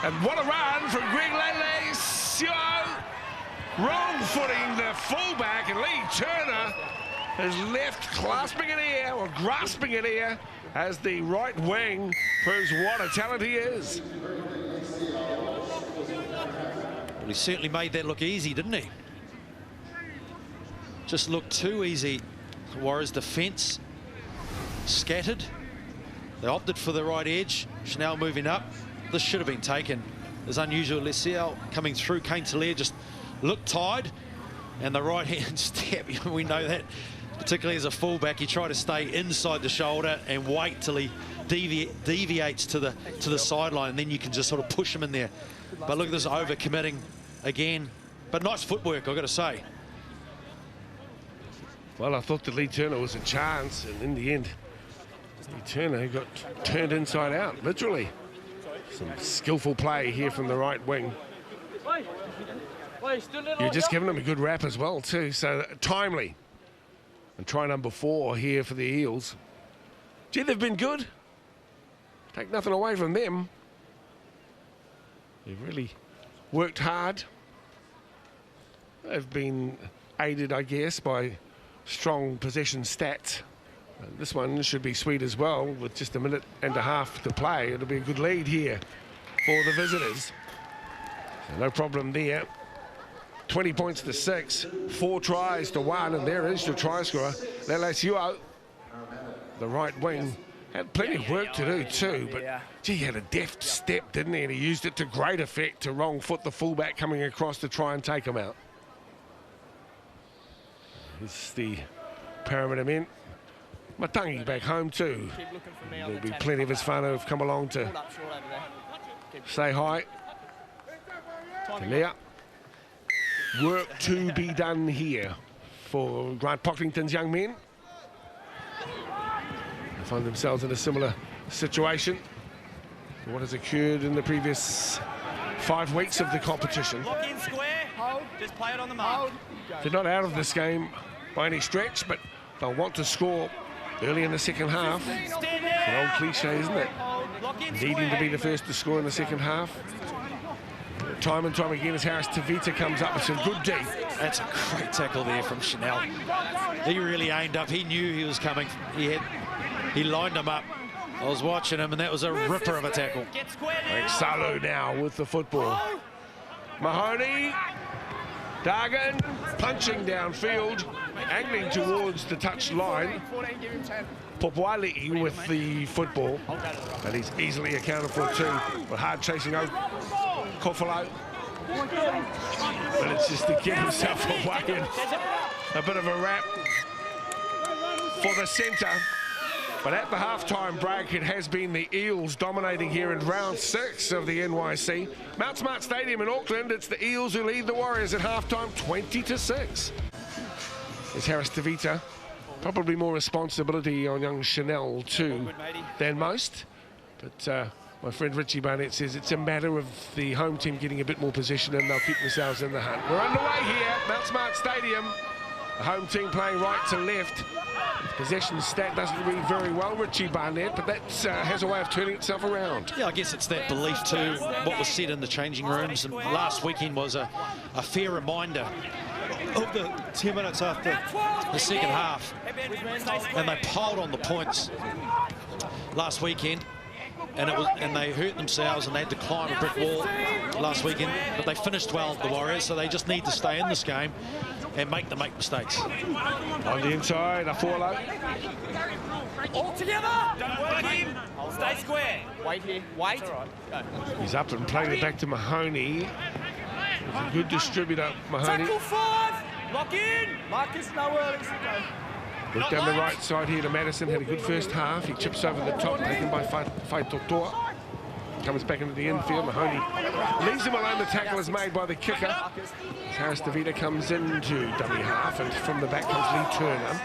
And what a run from Greg Lele Sio. Wrong footing the fullback, and Lee Turner is left clasping it here, or grasping it here, as the right wing proves what a talent he is. Well, he certainly made that look easy, didn't he? Just looked too easy. Warriors defence scattered. They opted for the right edge. Chanel moving up. This should have been taken. It's unusual. Lesiel coming through. Kane Talia just looked tied. And the right hand step, we know that. Particularly as a fullback, you try to stay inside the shoulder and wait till he deviates to the sideline, and then you can just sort of push him in there. But look at this over-committing again. But nice footwork, I've got to say. Well, I thought that Lee Turner was a chance, and in the end, Lee Turner got turned inside out, literally. Some skillful play here from the right wing. You're just giving them a good rap as well, too, so timely. And try number 4 here for the Eels. Gee, they've been good. Take nothing away from them. They've really worked hard. They've been aided, I guess, by strong possession stats. This one should be sweet as well, with just a minute and a half to play. It'll be a good lead here for the visitors. So no problem there. 20 points to 6, 4 tries to 1, and there is your try scorer, Lelesio. The right wing had plenty of work to do too, but gee, he had a deft step, didn't he? And he used it to great effect to wrong foot the fullback coming across to try and take him out. It's the Parramatta men. Matangi back home too. There'll be plenty of his fun who've come along to say hi to Leah. Work to be done here for Grant Pocklington's young men. They find themselves in a similar situation to what has occurred in the previous 5 weeks of the competition. Lock in square. Hold. Just play it on the mark. They're not out of this game by any stretch, but they'll want to score early in the second half. It's an old cliche, isn't it? Needing to be the first to score in the second half. Time and time again as Harris Tavita comes up with some good deep. That's a great tackle there from Chanel. He really aimed up. He knew he was coming. He lined him up. I was watching him, and that was a ripper of a tackle. Salu now with the football. Mahoney, Dargan punching downfield, angling towards the touch line. Popwali with the football, and he's easily accounted for too. But hard chasing out Kofalo. But it's just to get himself away and a bit of a wrap for the centre. But at the halftime break, it has been the Eels dominating here in round 6 of the NYC. Mount Smart Stadium in Auckland, it's the Eels who lead the Warriors at halftime 20-6. It's Harris Tavita. Probably more responsibility on young Chanel too than most. But my friend Richie Barnett says it's a matter of the home team getting a bit more possession and they'll keep themselves in the hunt. We're underway here at Mount Smart Stadium. The home team playing right to left. Possession stat doesn't read very well, Richie Barnett, but that has a way of turning itself around. Yeah, I guess it's that belief too, what was said in the changing rooms. And last weekend was a fair reminder of the 10 minutes after the second half. And they piled on the points last weekend. And they hurt themselves and they had to climb a brick wall last weekend. But they finished well, the Warriors, so they just need to stay in this game and make mistakes. On the inside, Afolo. All together. Don't work him. Stay square. Wait here. Wait. He's up and playing it back to Mahoney. He's a good distributor, Mahoney. Tackle 5. Lock in. Marcus, no worries. Look down the right side here to Madison. Had a good first half. He chips over the top, taken by Fai Totoa. Comes back into the infield. Mahoney leaves him alone. The tackle is made by the kicker. As Harris DeVita comes into dummy half, and from the back comes Lee Turner.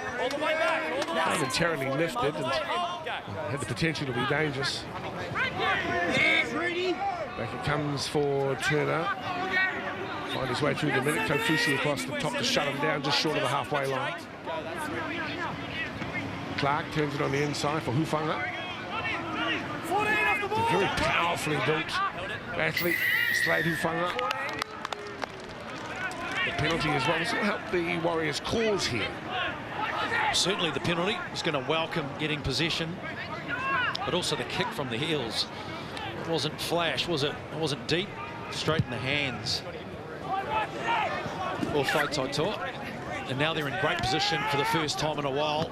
Momentarily lifted and had the potential to be dangerous. Back it comes for Turner. Find his way through the minute. Kofusi across the top to shut him down just short of the halfway line. Clark turns it on the inside for Hufanga. A very powerfully built athlete, Slade Hufanga. The penalty as well. This will help the Warriors' cause here. Certainly the penalty is going to welcome getting possession, but also the kick from the Eels. It wasn't flash, was it? It wasn't deep, straight in the hands of Fai Totoa. And now they're in great position for the first time in a while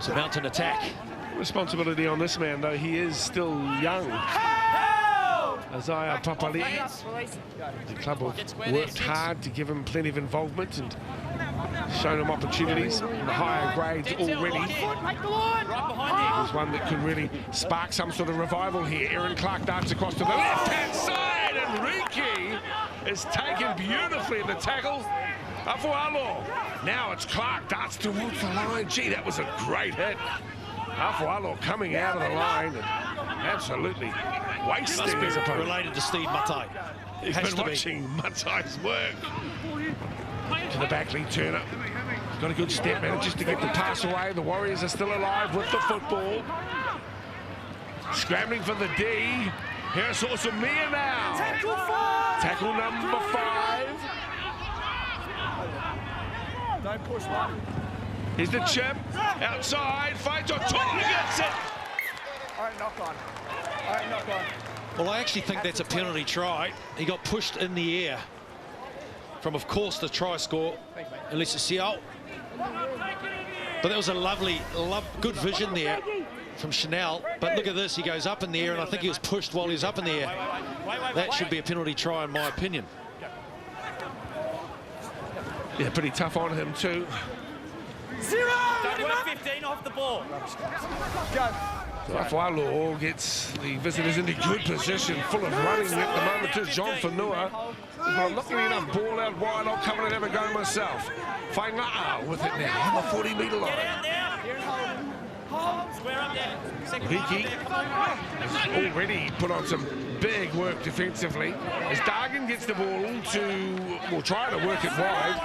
to mount an attack. Responsibility on this man, though. He is still young. Isaiah Papali. The club have worked hard to give him plenty of involvement and shown him opportunities in the higher grades already. There's one that could really spark some sort of revival here. Aaron Clark darts across to the left-hand side, and Riki is taken beautifully in the tackle Afualo. Now it's Clark, darts towards the line. Gee, that was a great hit. Afualo coming out of the line and absolutely wasting his opponent. Related to Steve Matai. He's been watching Matai's work. To the back, Lee Turner. He's got a good step, manages to get the pass away. The Warriors are still alive with the football. Scrambling for the D. Here's also Mia now. Tackle number 5. Don't push, Mark. Here's the chip. Outside. Fights on top. Gets it. All right, knock on. All right, knock on. Well, I actually think that's a penalty try. He got pushed in the air from, of course, the try score, Elisa Sial. But that was a lovely, good vision there from Chanel. But look at this, he goes up in the air, and I think he was pushed while he was up in the air. That should be a penalty try, in my opinion. Yeah, pretty tough on him too. 0! Don't work 15 off the ball. Go. Afualo gets the visitors into good position, full of running at the moment to John Fanua. But I'm not getting enough ball out wide. I'll come and have a go myself. Fainga'a with it now on the 40-metre line. Hiki has already put on some big work defensively. As Dargan gets the ball to, well, try to work it wide.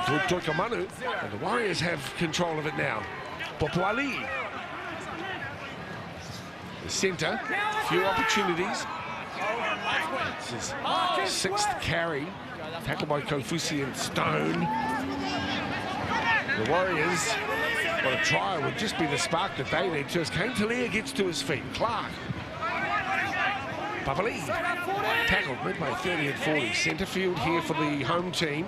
To Toikamanu, and the Warriors have control of it now. Popuali. The centre, few opportunities. This is 6th carry, tackled by Kofusi and Stone. The Warriors, well, a try would just be the spark that they need to. As Kane Talia gets to his feet, Clark. Papali, tackled midway 30 and 40. Centre field here for the home team.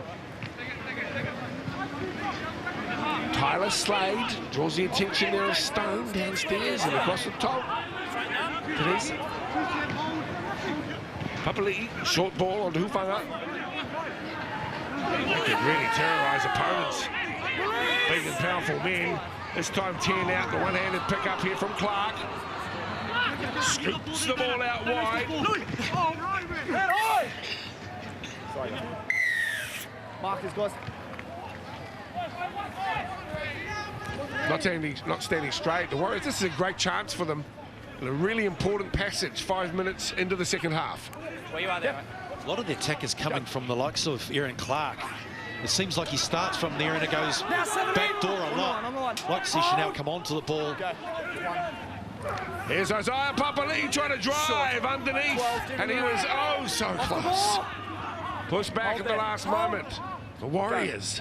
Tyler Slade draws the attention there of Stone downstairs and across the top. Teresa. Papali, short ball on Hufanga. They can really terrorise opponents. Big and powerful men. This time 10 out, the one-handed pick up here from Clark. Scoops the ball out wide. Marcus, guys. Not standing straight. The Warriors, this is a great chance for them. And a really important passage 5 minutes into the second half. Where you are there, A lot of the attack is coming from the likes of Aaron Clark. It seems like he starts from there and it goes back door a lot. Like to see Chanel come onto the ball. Here's Isaiah Papali trying to drive underneath. And he was oh so close. Pushed back at the last moment. The Warriors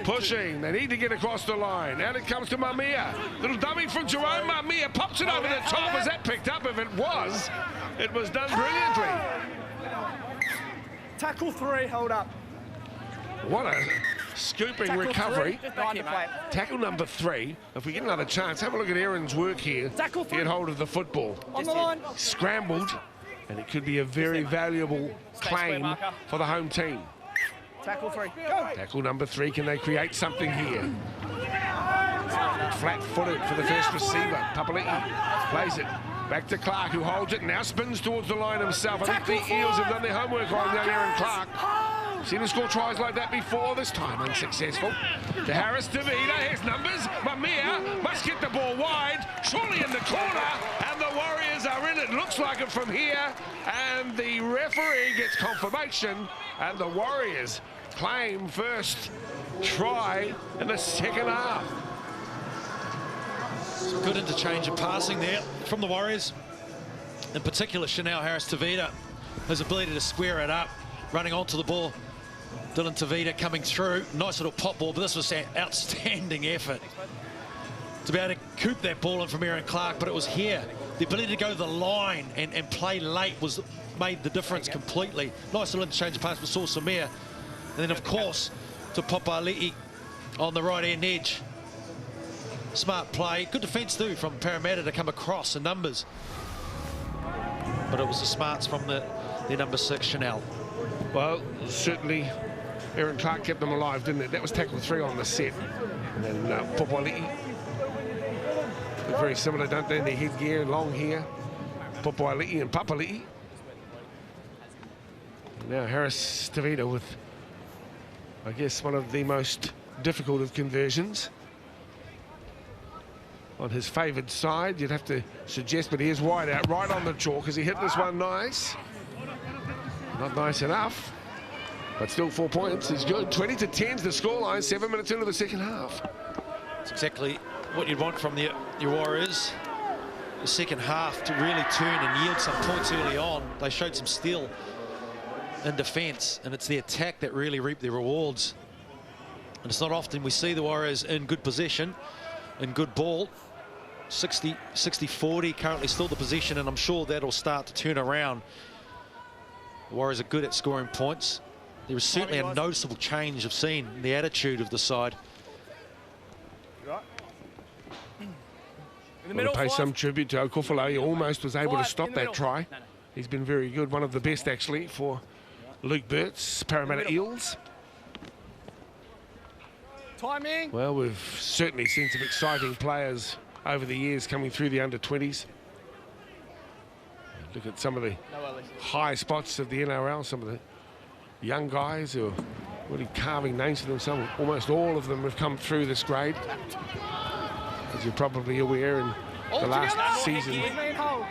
pushing, they need to get across the line. Out it comes to Mamia. Little dummy from Jerome. Mamia pops it over the top. Was that picked up? If it was done brilliantly. Tackle 3, hold up. What a scooping Tackle recovery. 3. Tackle number 3. If we get another chance, have a look at Aaron's work here. Tackle 3. Get hold of the football. On the line. Scrambled, and it could be a very valuable claim for the home team. Tackle 3. Go. Tackle number 3, can they create something here? Flat-footed for the first receiver. Papali'i plays it. Back to Clark, who holds it, now spins towards the line himself. I think the Eels have done their homework on young Aaron Clark. Seen him score tries like that before, this time unsuccessful. To Harris, DeVita, his numbers. Mamia must get the ball wide, surely in the corner, and the Warriors are in it. Looks like it from here, and the referee gets confirmation, and the Warriors claim first try in the second half. Some good interchange of passing there from the Warriors. In particular, Chanel Harris-Tavita, his ability to square it up, running onto the ball. Dylan Tavita coming through. Nice little pop ball, but this was an outstanding effort to be able to coop that ball in from Aaron Clark, but it was here. The ability to go to the line and play late made the difference completely. Nice little interchange of pass with Saul Samir. And then, of course, to Popali'i on the right-hand edge. Smart play. Good defence, too, from Parramatta to come across in numbers. But it was the smarts from their number 6, Chanel. Well, certainly Aaron Clark kept them alive, didn't it? That was tackle 3 on the set. And then Popali'i. Very similar, don't they? In their headgear, long hair. Popali'i and Papali'i. Now Harris-Tavita with I guess one of the most difficult of conversions. On his favoured side, you'd have to suggest, but he is wide out, right on the jaw, because he hit this one nice. Not nice enough, but still 4 points is good. 20-10's the scoreline, 7 minutes into the second half. It's exactly what you'd want from your Warriors. The second half to really turn and yield some points early on. They showed some steel in defence, and it's the attack that really reaped their rewards. And it's not often we see the Warriors in good possession and good ball. 60-40, currently still the possession, and I'm sure that'll start to turn around. The Warriors are good at scoring points. There is certainly a noticeable change I've seen in the attitude of the side. I want to pay some tribute to Okufalo. He almost was able to stop that try. He's been very good, one of the best actually for Luke Burt's Parramatta Eels. Timing. Well, we've certainly seen some exciting players over the years coming through the under-20s. Look at some of the high spots of the NRL, some of the young guys who are really carving names for themselves. Almost all of them have come through this grade. As you're probably aware, in the last season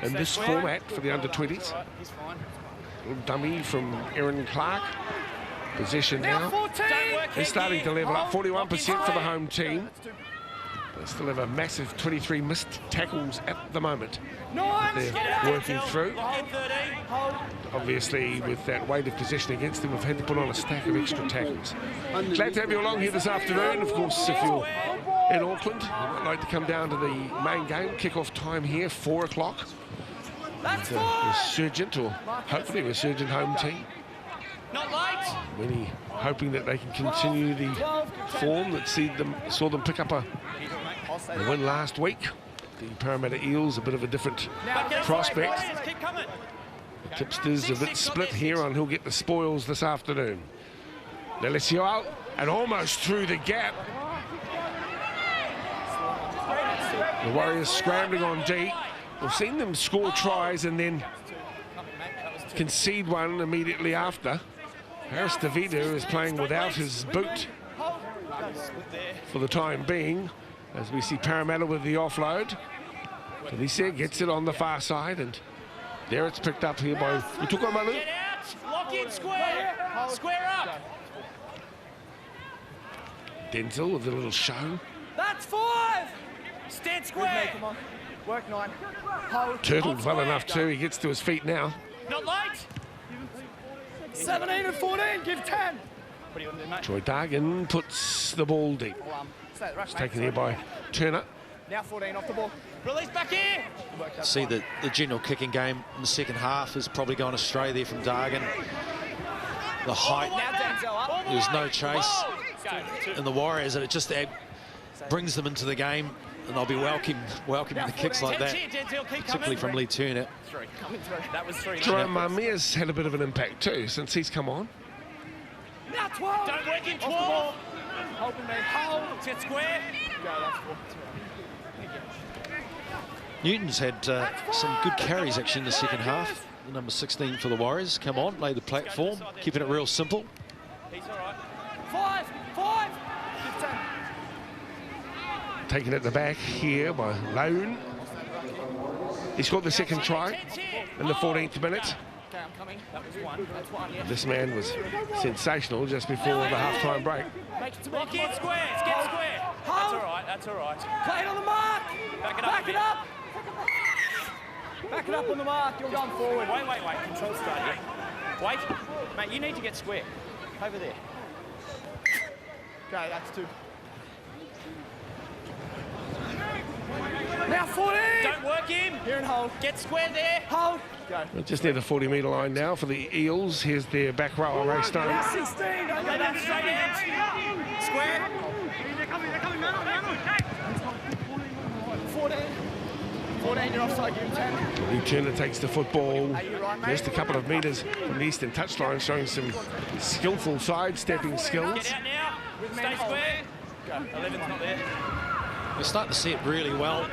in this format for the under-20s. Little dummy from Aaron Clark. Possession now. They're starting to level up, 41% for the home team. They still have a massive 23 missed tackles at the moment. They're working through. Obviously, with that weight of possession against them, we've had to put on a stack of extra tackles. Glad to have you along here this afternoon. Of course, if you're in Auckland, you might like to come down to the main game. Kick-off time here, 4 o'clock. Resurgent, or hopefully resurgent home team. Not late. Many hoping that they can continue the form that saw them pick up a win last week. The Parramatta Eels, a bit of a different prospect. The tipsters a bit split here on who'll get the spoils this afternoon. Lelesio out and almost through the gap. The Warriors scrambling on D. We've seen them score tries and then concede one immediately after. Harris DeVito is playing without his boot for the time being, as we see Parramatta with the offload. Felicia gets it on the far side, and there it's picked up here by Utukomalu. Lock in, square. Square up. Denzel with a little show. That's 5. Stand square. Come on. Work 9. Hold. Turtled well enough too. He gets to his feet now. Not late. 17 and 14. Give 10. Troy Dargan puts the ball deep. It's taken here by Turner. Now 14 off the ball. Release back here. See the general kicking game in the second half has probably gone astray there from Dargan. The height, there's no chase in the Warriors, and it just brings them into the game, and they'll be welcoming the kicks like that, particularly from Lee Turner. That was 3. Jerome Marmia's had a bit of an impact too since he's come on. Now 12. Don't work in 12. Hoping they hold. Get square. Go, that's 4. Newton's had some good carries actually in the second half. The number 16 for the Warriors. Come on, lay the platform, keeping it real simple. He's all right. 5. 5. Give 10. Taken at the back here by Lone. He scored the second try in the 14th minute. Okay, I'm coming. That was 1. That's 1, yeah. This man was sensational just before the half-time break. Make it to lock in square. Get square. That's all right. That's all right. Play it on the mark. Back it up. Back it up. Back it up on the mark. You're going forward. Wait. Control start here. Wait. Mate, you need to get square. Over there. Okay, that's 2. Now 14. Don't work him. Here and hold. Get square there. Hold. Go. We're just near the 40-metre line now for the Eels. Here's their back row, Ray Stone. 16. Don't go down straight out. Square. 14. 14, you're offside, give him 10. Lee Turner takes the football just a couple of metres from the eastern touchline, showing some skillful sidestepping skills. Get out now. Stay square. Go. 11's not there. We're starting to see it really well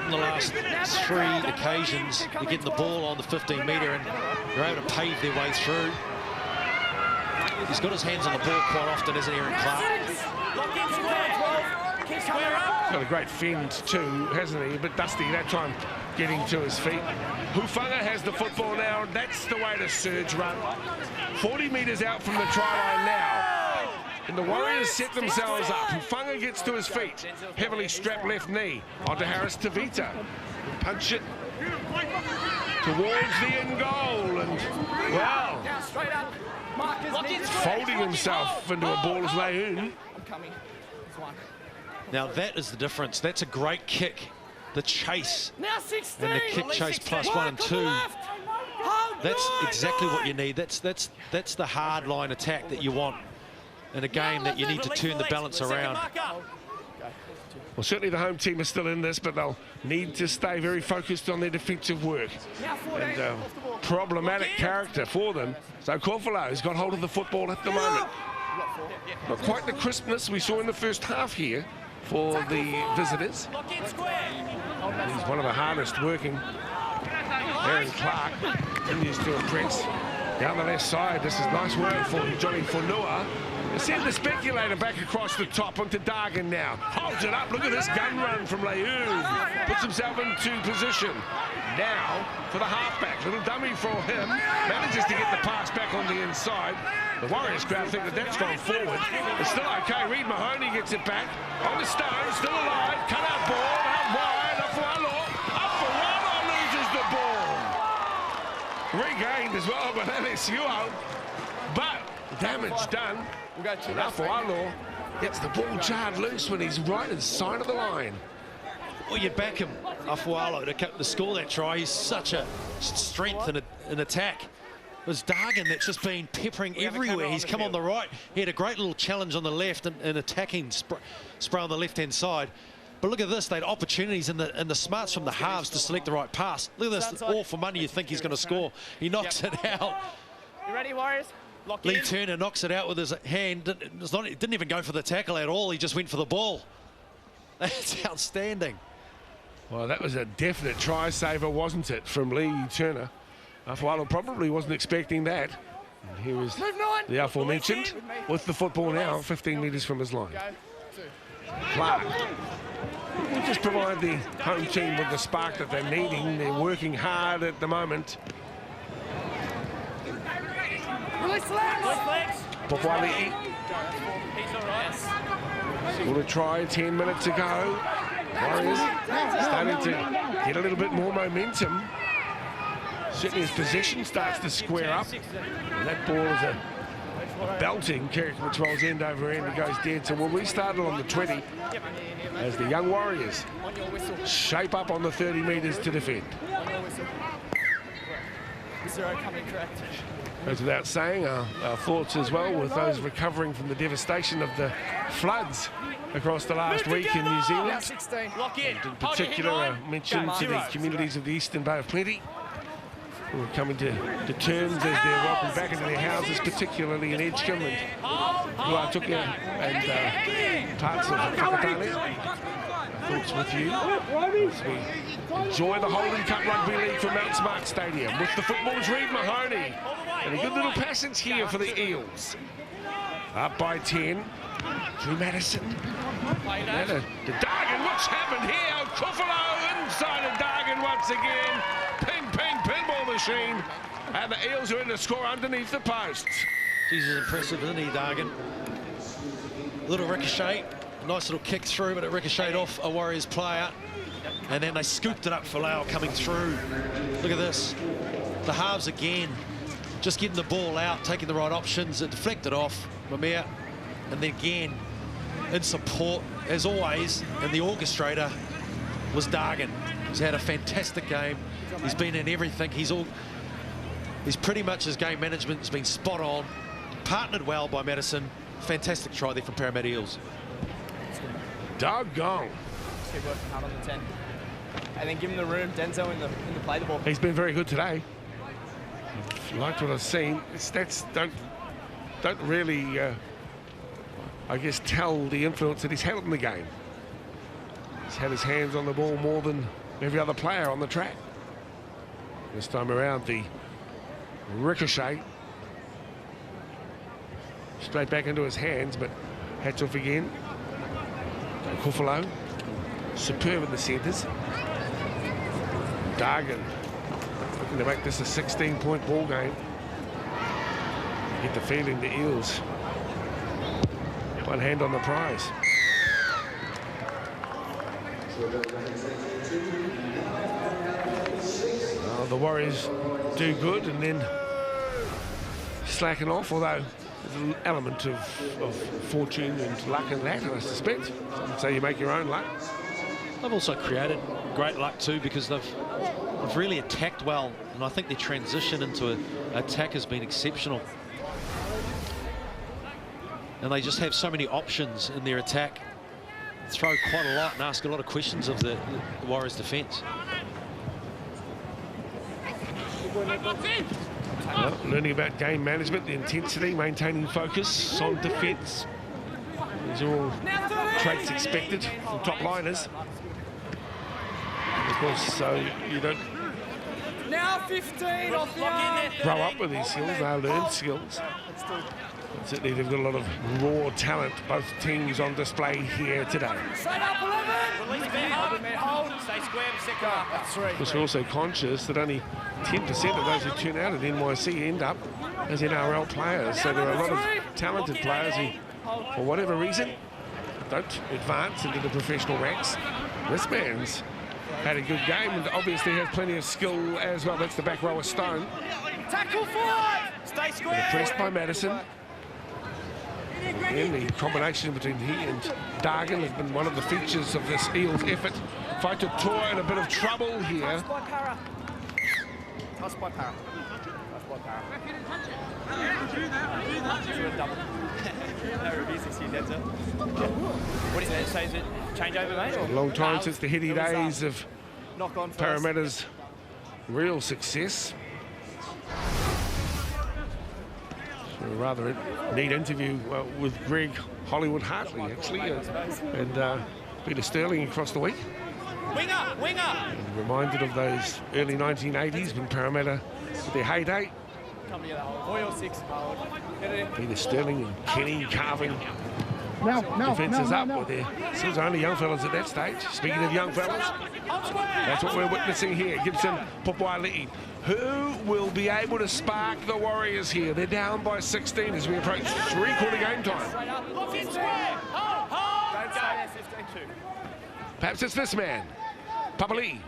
in the last 3 occasions. They're getting the ball on the 15-metre and they're able to pave their way through. He's got his hands on the ball quite often, isn't he, Aaron Clark? Got a great fend too, hasn't he? But Dusty that time getting to his feet. Hufanga has the football now, and that's the way to surge run. 40 metres out from the try line now. And the Warriors set themselves up. Hufanga gets to his feet. Heavily strapped left knee. Onto Harris Tavita. Punch it towards the end goal. And, well, folding himself into a ball is Leun. Now that is the difference. That's a great kick. The chase Now 16. and the kick chase +1 and 2. That's exactly what you need. That's the hard line attack that you want in a game that you need to turn the balance around. Well, certainly the home team is still in this, but they'll need to stay very focused on their defensive work. And problematic character for them. So Korfalo's got hold of the football at the moment. Not quite the crispness we saw in the first half here for the visitors. He's one of the hardest working. Aaron Clark continues to impress. Down the left side, this is nice work for Johnny Fonua. Send the speculator back across the top onto Dargan now. Holds it up. Look at this gun run from Leun. Puts himself into position. Now for the halfback. Little dummy for him. Manages to get the pass back on the inside. The Warriors crowd think that that's gone forward. It's still okay. Reed Mahoney gets it back. On the stone, still alive. Cut out ball. Out wide. Afualo. Afualo loses the ball. Regained as well by LSU. But damage done. Afualo gets the ball jarred loose when he's right inside of the line. Well, you back him, Afualo, to score that try. He's such a strength in attack. It was Dargan that's just been peppering everywhere. He's come on the right. He had a great little challenge on the left and attacking spray on the left-hand side. But look at this, they had opportunities and the smarts from the halves to select the right pass. Look at this, all for money you think he's going to score. He knocks it out. You ready, Warriors? Lee Turner knocks it out with his hand. Didn't even go for the tackle at all. He just went for the ball. That's outstanding. Well, that was a definite try saver, wasn't it, from Lee Turner? Afualo probably wasn't expecting that. And here was the aforementioned with the football now, 15 metres from his line. Clark will just provide the home team with the spark that they're needing. They're working hard at the moment. Release legs. Popwali. Scored a try 10 minutes ago. Warriors starting to get a little bit more momentum. Certainly his possession starts to square up. And that ball is a belting kick which rolls end over end and goes dead. So we'll restart it on the 20 as the young Warriors shape up on the 30 metres to defend. Goes without saying, our thoughts as well with those recovering from the devastation of the floods across the last week in New Zealand. And in particular, a mention to the communities of the Eastern Bay of Plenty who are coming to terms as they're welcomed back into their houses, particularly in Edgecombe and Ruatukia and parts of Whakatane. Thoughts with you as we enjoy the Holden Cup Rugby League from Mount Smart Stadium with the football's Reed Mahoney. And a good little passage here for the Eels. Up by 10. Drew Madison. And to Dargan. What's happened here? Korfalo inside of Dargan once again. Ping, pinball machine. And the Eels are in the score underneath the posts. Jesus, impressive, isn't he, Dargan? Little ricochet. Nice little kick through, but it ricocheted off a Warriors player. And then they scooped it up for Lau coming through. Look at this. The halves again. Just getting the ball out, taking the right options. It deflected off Mamea. And then again, in support, as always, and the orchestrator was Dargan. He's had a fantastic game. He's been in everything. He's pretty much, his game management has been spot on. Partnered well by Madison. Fantastic try there from Parramatta Eels. Doggone. Just keep working hard on the 10. And then give him the room, Denzel in the play the ball. He's been very good today. Liked what I've seen. His stats don't really, I guess, tell the influence that he's had in the game. He's had his hands on the ball more than every other player on the track. This time around, the ricochet. straight back into his hands, but hats off again. Kuffalo, superb in the centres. Dargan looking to make this a 16-point ball game. You get the feeling the Eels one hand on the prize. The Warriors do good and then slacken off, although there's an element of fortune and luck in that, I suspect. So you make your own luck. They've also created great luck too, because they've really attacked well, and I think their transition into an attack has been exceptional. And they just have so many options in their attack. Throw quite a lot and ask a lot of questions of the Warriors' defence. Well, learning about game management, the intensity, maintaining focus on defence. These are all traits expected from top liners. Of course, so you don't Now 15 off the arm. grow up with these skills, they learn skills. Certainly they've got a lot of raw talent, both teams on display here today. Straight up 11. Release back, hold. Stay square for second half. That's 3. Of course, we're also conscious that only 10% of those who turn out at NYC end up as NRL players. So there are a lot of talented players who, for whatever reason, don't advance into the professional ranks. This man's had a good game and obviously has plenty of skill as well. That's the back rower Stone. Tackle 5. Stay square. Pressed by Madison. And the combination between he and Dargan has been one of the features of this Eels effort. Fighter Tour in a bit of trouble here. Toss by Para. Toss by Para. Toss by Para. No reviews this year, Denzel. What is that? So is it changeover, mate? A long time since the heady days of knock on Parramatta's real success. A rather neat interview with Greg Hollywood-Hartley, actually, and Peter Sterling across the week. Winger, winger. And reminded of those early 1980s when Parramatta, with their heyday. Come together, hold. 6. Peter Sterling and Kenny carving defences up with their still only young fellas at that stage. Speaking of young fellas, that's what we're witnessing here. Gibson, Popwali'i. Who will be able to spark the Warriors here? They're down by 16 as we approach three-quarter game time. Perhaps it's this man, Papali'i.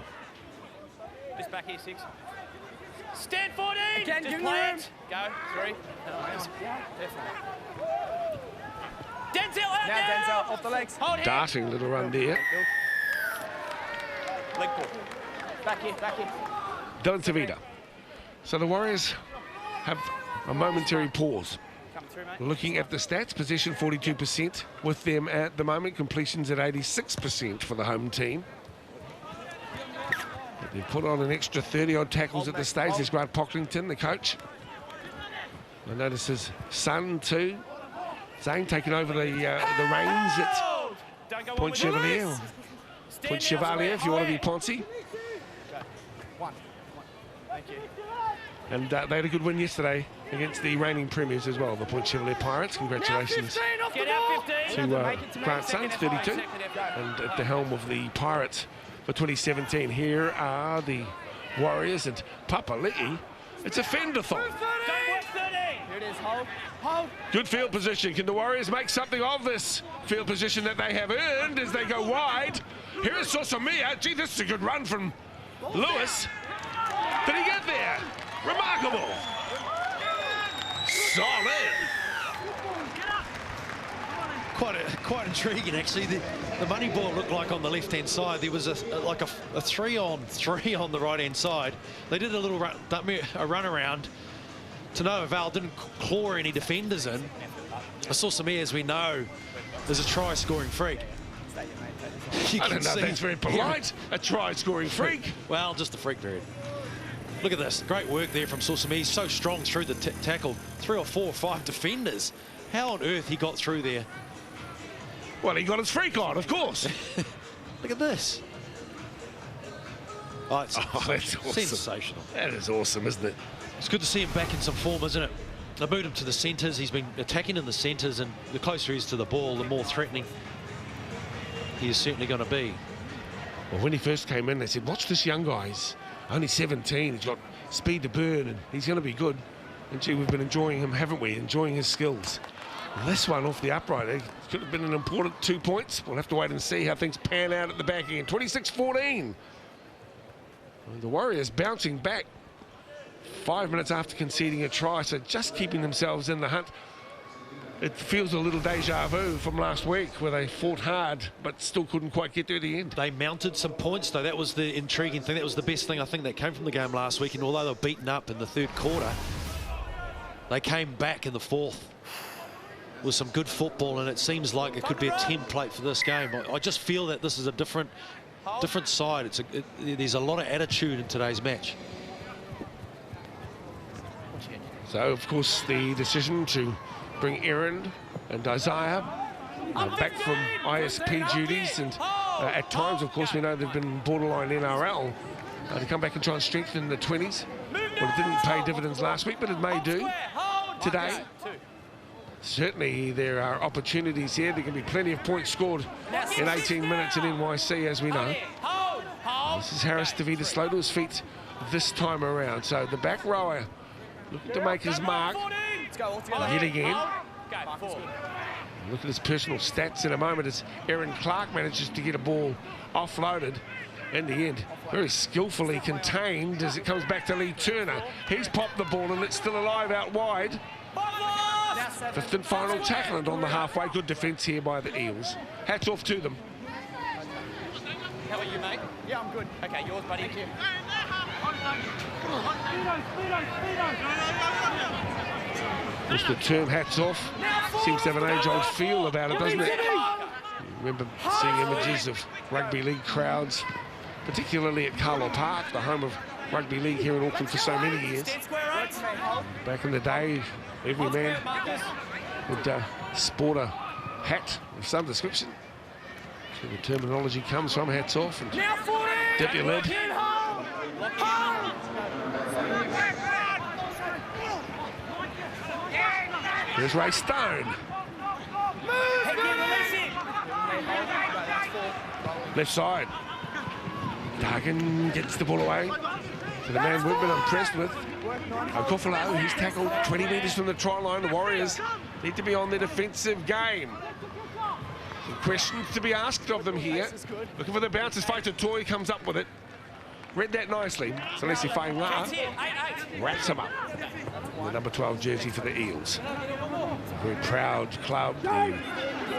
This back here, 6. Stand 14. Again, just play it. Go. 3. Denzel out now. Denzel off the legs. Hold here. Darting little run there. Leg pull. Back here, back here. Dylan Tavita. So the Warriors have a momentary pause. Through, looking at the stats, possession 42% with them at the moment, completions at 86% for the home team. They've put on an extra 30-odd tackles at this stage. There's Grant Pocklington, the coach. I notice his son too, Zane, taking over the reins at Point Chevalier. Point Chevalier, if you want to be Ponzi. Thank you. And they had a good win yesterday against the reigning premiers as well, the Point Chevalier Pirates. Congratulations to Grant Sons, 32, and at the helm of the Pirates for 2017. Here are the Warriors and Papali'i. It's a fendathon. Here it is, hold, hold. Good field position. Can the Warriors make something of this field position that they have earned as they go wide? Here is Sosamia. Gee, this is a good run from Lewis. Did he get there? Remarkable. Solid. Quite intriguing, actually. The money ball looked like on the left-hand side there was a 3-on-3 on the right-hand side. They did a little run around to no avail, didn't claw any defenders in. I saw some as we know, there's a try-scoring freak. I don't know if that's very polite, a try-scoring freak. Well, just a freak period. Look at this, great work there from Susumi. He's so strong through the tackle. 3 or 4 or 5 defenders. How on earth he got through there? Well, he got his freak on, of course. Look at this. Oh, it's that's awesome. Sensational. That is awesome, isn't it? It's good to see him back in some form, isn't it? They moved him to the centres. He's been attacking in the centres, and the closer he is to the ball, the more threatening he is certainly going to be. Well, when he first came in, they said, watch this young guy. He's only 17. He's got speed to burn, and he's going to be good. And gee, we've been enjoying him, haven't we? Enjoying his skills. And this one off the upright, it could have been an important 2 points. We'll have to wait and see how things pan out at the back end. 26-14. The Warriors bouncing back 5 minutes after conceding a try, so just keeping themselves in the hunt. It feels a little deja vu from last week where they fought hard but still couldn't quite get there at the end. They mounted some points, though. That was the intriguing thing. That was the best thing I think that came from the game last week. And although they were beaten up in the third quarter, they came back in the fourth with some good football, and it seems like it could be a template for this game. I just feel that this is a different side. There's a lot of attitude in today's match. So, of course, the decision to bring Aaron and Isaiah back from ISP duties, and at times, of course, we know they've been borderline NRL, to come back and try and strengthen the 20s. Well, it didn't pay dividends last week, but it may do today. Certainly, there are opportunities here. There can be plenty of points scored in 18 minutes in NYC, as we know. This is Harris DeVita slow to his feet this time around. So the back rower looking to make his mark. Hit again. Look at his personal stats in a moment as Aaron Clark manages to get a ball offloaded. In the end, very skillfully contained as it comes back to Lee Turner. He's popped the ball and it's still alive out wide. Fifth and final tackle, and on the halfway. Good defence here by the Eels. Hats off to them. How are you, mate? Yeah, I'm good. Okay, yours, buddy. Thank you. Just the term hats off seems to have an age-old feel about it, doesn't it? You remember seeing images of rugby league crowds, particularly at Carlo Park, the home of rugby league here in Auckland for so many years. Back in the day, every man would sport a hat of some description. So the terminology comes from hats off and dip your lid. Here's Ray Stone. Left side. Dargan gets the ball away to the man we've been impressed with. Okofalo, he's tackled 20 metres from the try line. The Warriors need to be on their defensive game. Some questions to be asked of them here. Looking for the bounces. Fighter Toy comes up with it. Read that nicely. So Leslie Faingla wraps him up. The number 12 jersey for the Eels. A very proud club, the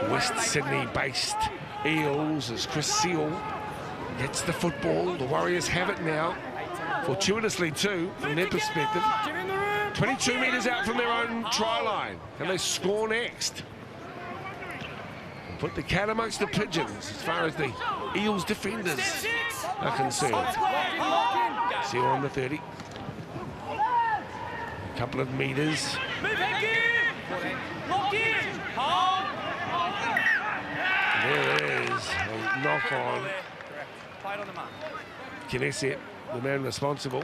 West Sydney-based Eels, as Chris Seal gets the football. The Warriors have it now, fortuitously too, from their perspective. 22 metres out from their own try line. Can they score next? And put the cat amongst the pigeons as far as the Eels defenders are concerned. Seal on the 30. A couple of metres. There it is, a knock on. Knesset, the man responsible.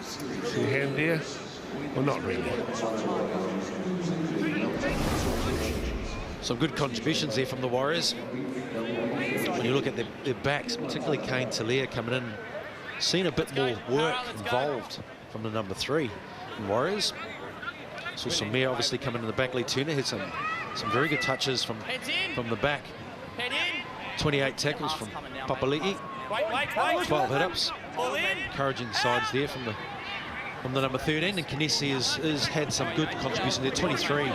See a hand there? Well, not really. Some good contributions there from the Warriors. When you look at their backs, particularly Kane Talia coming in, seen a bit more work involved from the number 3 Warriors. Saw some Samir obviously coming in the back. Lee Turner had some very good touches from the back. 28 tackles from Papali'i. 12 hit-ups. Encouraging signs there from the number 13. And Kinesi has had some good contributions there. 23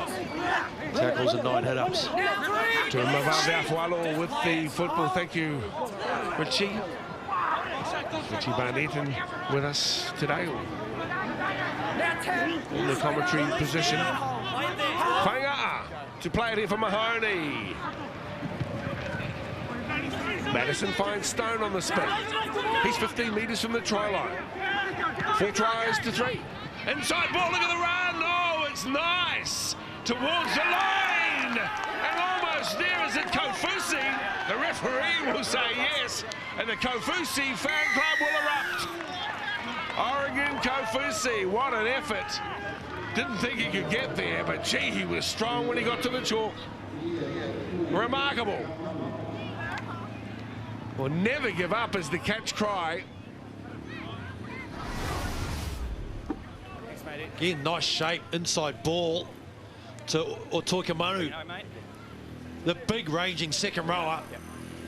tackles and 9 hit-ups. To Mavave Afualo with the football. Thank you, Richie. Richie Barnett with us today. In the commentary position. Fainga'a to play it here for Mahoney. Madison finds Stone on the spin. He's 15 metres from the try line. 4 tries to 3. Inside ball, look at the run. Oh, it's nice. Towards the line. And almost there is it Kofusi. The referee will say yes. And the Kofusi fan club will erupt. Oregon Kofusi, what an effort. Didn't think he could get there, but gee, he was strong when he got to the chalk. Remarkable. Will never give up is the catch cry. Again, nice shape, inside ball to Otoikamanu. The big ranging second rower.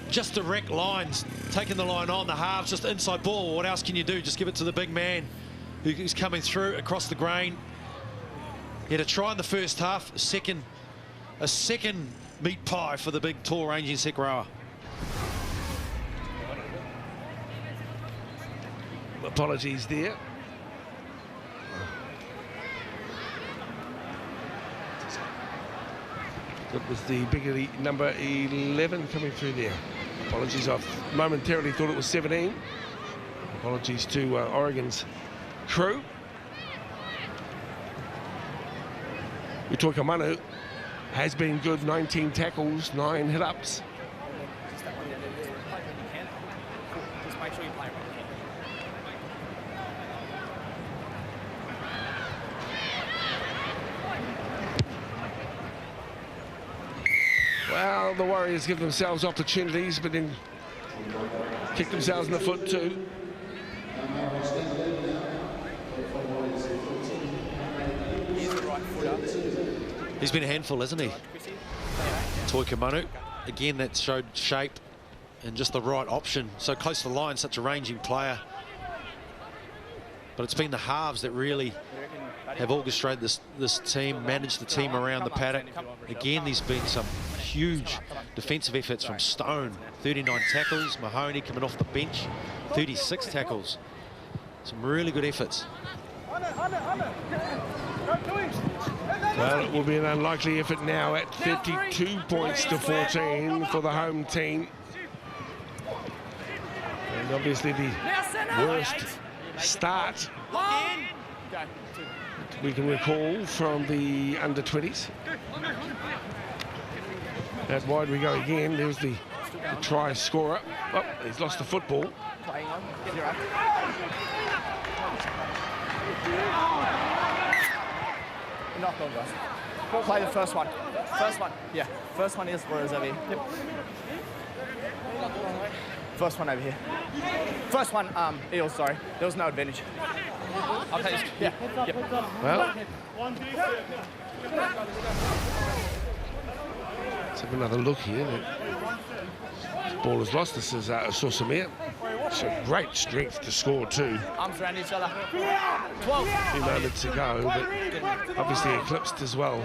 Just direct lines, taking the line on the halves, just inside ball. What else can you do? Just give it to the big man who's coming through across the grain. He had a try in the first half, a second meat pie for the big, tall, ranging second rower. Apologies there. That was the bigger number 11 coming through there. Apologies, I momentarily thought it was 17. Apologies to Oregon's crew. Utoikamanu has been good, 19 tackles, 9 hit-ups. Just make sure you play when you can. Well, the Warriors give themselves opportunities, but then kick themselves in the foot too. He's been a handful, hasn't he? Toikamanu. Again, that showed shape and just the right option. So close to the line, such a ranging player. But it's been the halves that really have orchestrated this team, managed the team around the paddock. Again, there's been some huge defensive efforts from Stone. 39 tackles. Mahoney coming off the bench, 36 tackles. Some really good efforts. Well, it will be an unlikely effort now at 52 points to 14 for the home team. And obviously the worst start we can recall from the under-20s. Out wide we go again. There's the try scorer. Oh, he's lost the football. Knock on, guys. We'll play the first one. First one. Yeah. First one is Warriors over here. Yep. First one over here. First one, Eels, sorry. There was no advantage. Okay. Yeah. Yep. Well, let's have another look here. The ball is lost. This is Sosamir. It's a great strength to score too. Arms around each other. 12. A few moments ago, but obviously eclipsed as well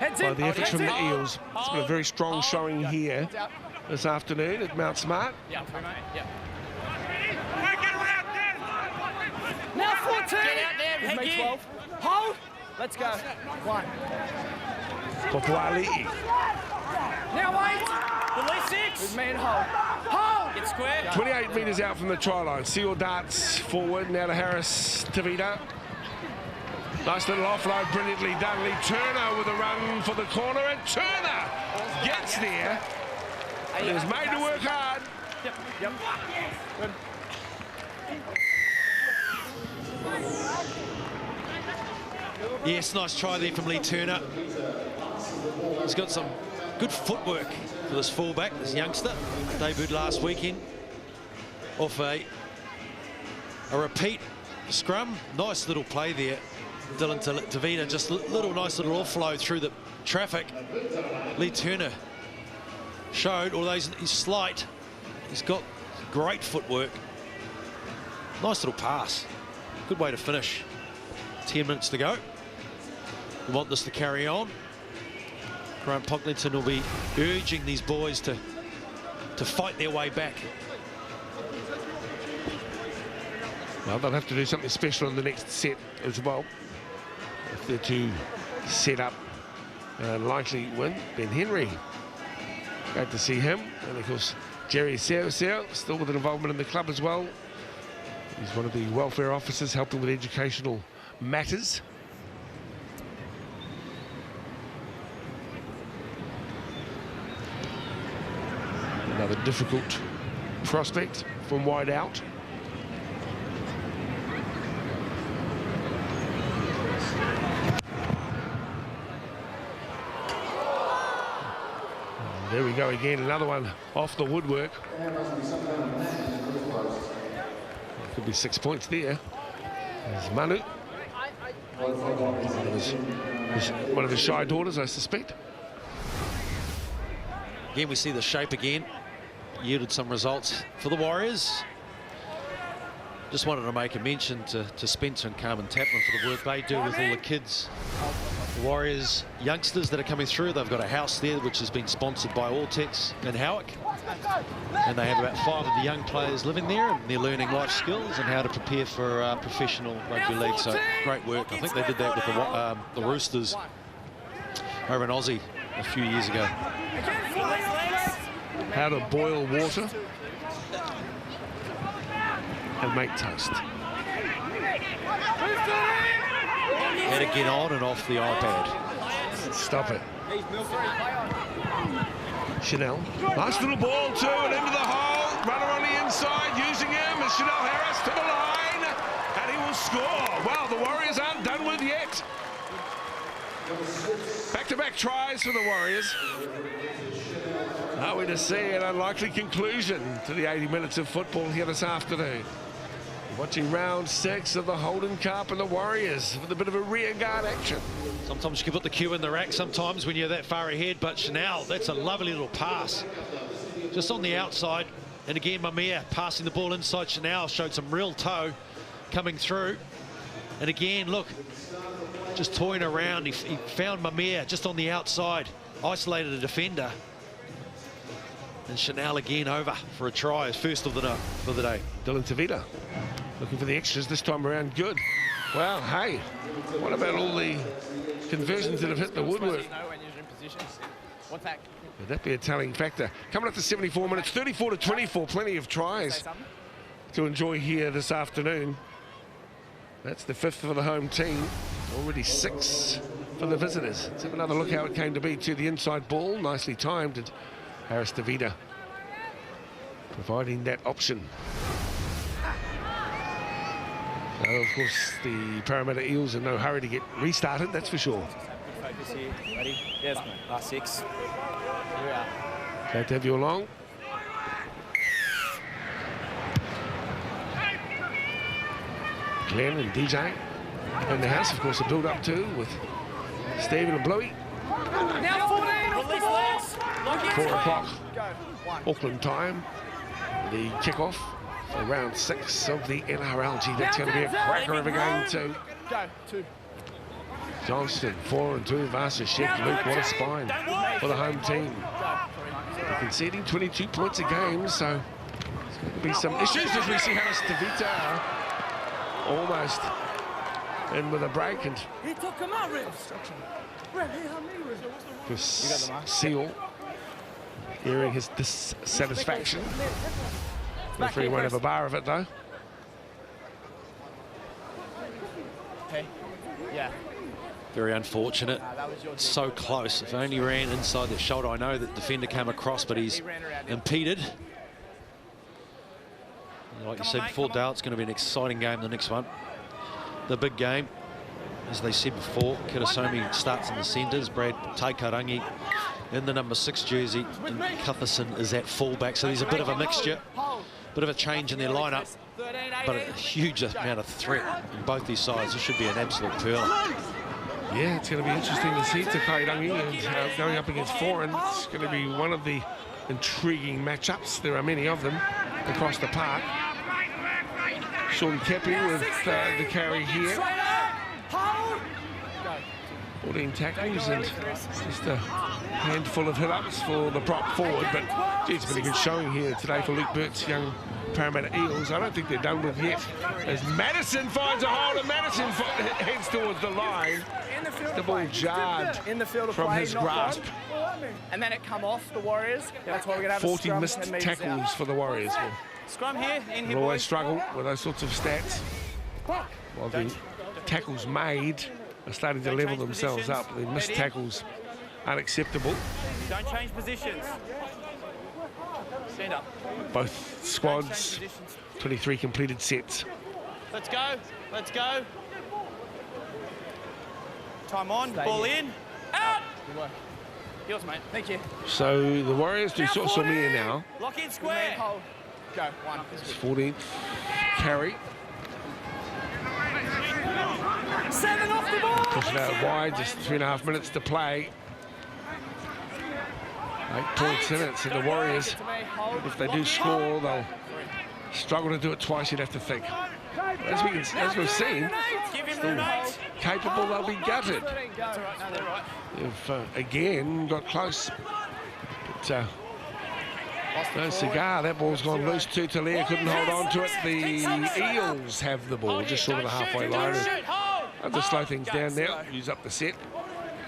by the efforts from the Eels. It's been a very strong showing here this afternoon at Mount Smart. Yeah. Now 14. Get out there. Make 12. Hold. Let's go. 1. Popuali. Now 8. Release 6. With me and hold. Hold. Get square. 28 metres out from the try line. Seal darts forward. Now to Harris Tavita. Nice little offload, brilliantly done. Lee Turner with a run for the corner, and Turner gets there. And is made to work hard. Yep. Good. Yes, nice try there from Lee Turner. He's got some good footwork for this fullback, this youngster. Debuted last weekend off a repeat scrum. Nice little play there. Dylan Tavita, just nice little offload through the traffic. Lee Turner showed, although he's slight, he's got great footwork. Nice little pass. Good way to finish. 10 minutes to go. We want this to carry on. Grant Pocklington will be urging these boys to fight their way back. Well, they'll have to do something special in the next set as well if they're to set up a likely win. Ben Henry, great to see him. And of course, Jerry Seo still with an involvement in the club as well. He's one of the welfare officers helping with educational matters. Another difficult prospect from wide out. go again, another one off the woodwork. Could be 6 points there. There's Manu. One of his shy daughters, I suspect. Again, we see the shape again. Yielded some results for the Warriors. Just wanted to make a mention to Spencer and Carmen Taplin for the work they do with all the kids. The Warriors youngsters that are coming through, they've got a house there which has been sponsored by Alltex in Howick. And they have about 5 of the young players living there, and they're learning life skills and how to prepare for professional rugby league. So great work. I think they did that with the Roosters over in Aussie a few years ago. How to boil water and make toast. How to get on and off the iPad. Stop it. Chanel. Nice little ball too, and into the hole. Runner on the inside, using him as Chanel Harris to the line, and he will score. Wow, the Warriors aren't done with yet. Back-to-back tries for the Warriors. Are we to see an unlikely conclusion to the 80 minutes of football here this afternoon? Watching round 6 of the Holden Cup, and the Warriors with a bit of a rear guard action. Sometimes you can put the cue in the rack sometimes when you're that far ahead, but Chanel, that's a lovely little pass. Just on the outside, and again, Mamia passing the ball inside. Chanel showed some real toe coming through. And again, look, just toying around. He found Mamia just on the outside, isolated a defender. And Chanel again over for a try, his first of the day. Dylan Tavita looking for the extras this time around. Good. Well, hey, what about all the conversions that have hit the woodwork? Would that be a telling factor? Coming up to 74 minutes, 34-24, plenty of tries to enjoy here this afternoon. That's the 5th for the home team, already 6 for the visitors. Let's have another look how it came to be. To the inside ball, nicely timed, and Harris Tavita providing that option. So, of course, the Parramatta Eels are in no hurry to get restarted, that's for sure. Focus here. Ready? Yes, mate. Last 6. Here we are. Glad to have you along. Glenn and DJ in the house, of course, a build-up too with Stephen and Bluey. Now 14. Release legs. 4 o'clock Auckland time. The kickoff for round 6 of the NRL. Gee, that's going to be a cracker of a game too. Go. 2. Johnston 4 and 2. Vasa Sheck. Luke, what a spine for the home team. Conceding 22 points a game, so there's going to be some issues as we see Harris Tavita almost in with a break, and he took him out, Seal hearing his dissatisfaction. Referee won't have a bar of it though. Okay. Yeah. Very unfortunate. So close. If only ran inside that shoulder. I know that defender came across, but he's impeded. Like you said before, Dale, it's going to be an exciting game, the next one. The big game, as they said before, Kirasomi starts in the centres, Brad Taikarangi in the number 6 jersey, and Cutherson is at fullback. So there's a bit of a mixture, bit of a change in their lineup, but a huge amount of threat in both these sides. This should be an absolute pearl. Yeah, it's going to be interesting to see Taikarangi and going up against foreign. It's going to be one of the intriguing matchups. There are many of them across the park. Sean Kepi with the carry here. 14 tackles and just a handful of hit-ups for the prop forward. But, gee, it's been a good showing here today for Luke Burt's young Parramatta Eels. I don't think they're done with yet. As Madison finds a hold, and Madison heads towards the line. The ball jarred in the field of from play, his grasp. And then it come off the Warriors. Yeah, that's why we're going to have 40 missed tackles for the Warriors. Scrum here, in here, We'll always boys. struggle with those sorts of stats. While the tackles made are starting to level themselves up. The missed tackles unacceptable. Don't change positions. Stand up. Both squads, 23 completed sets. Let's go. Let's go. Time on. Ball in. Out. Yours, mate. Thank you. So the Warriors do sort of here now. Lock in square. Go. 1. It's 14th carry. 7 off the ball. Pushing out wide, just 3.5 minutes to play. 8 points in it, so the Warriors, if they do score, they'll struggle to do it twice, you'd have to think. As we've seen, still capable, they'll be gutted. They've again got close. But no cigar, that ball's gone loose. Talia couldn't hold on to it. The Eels have the ball just short of the halfway line. Have to slow things down now, use up the set.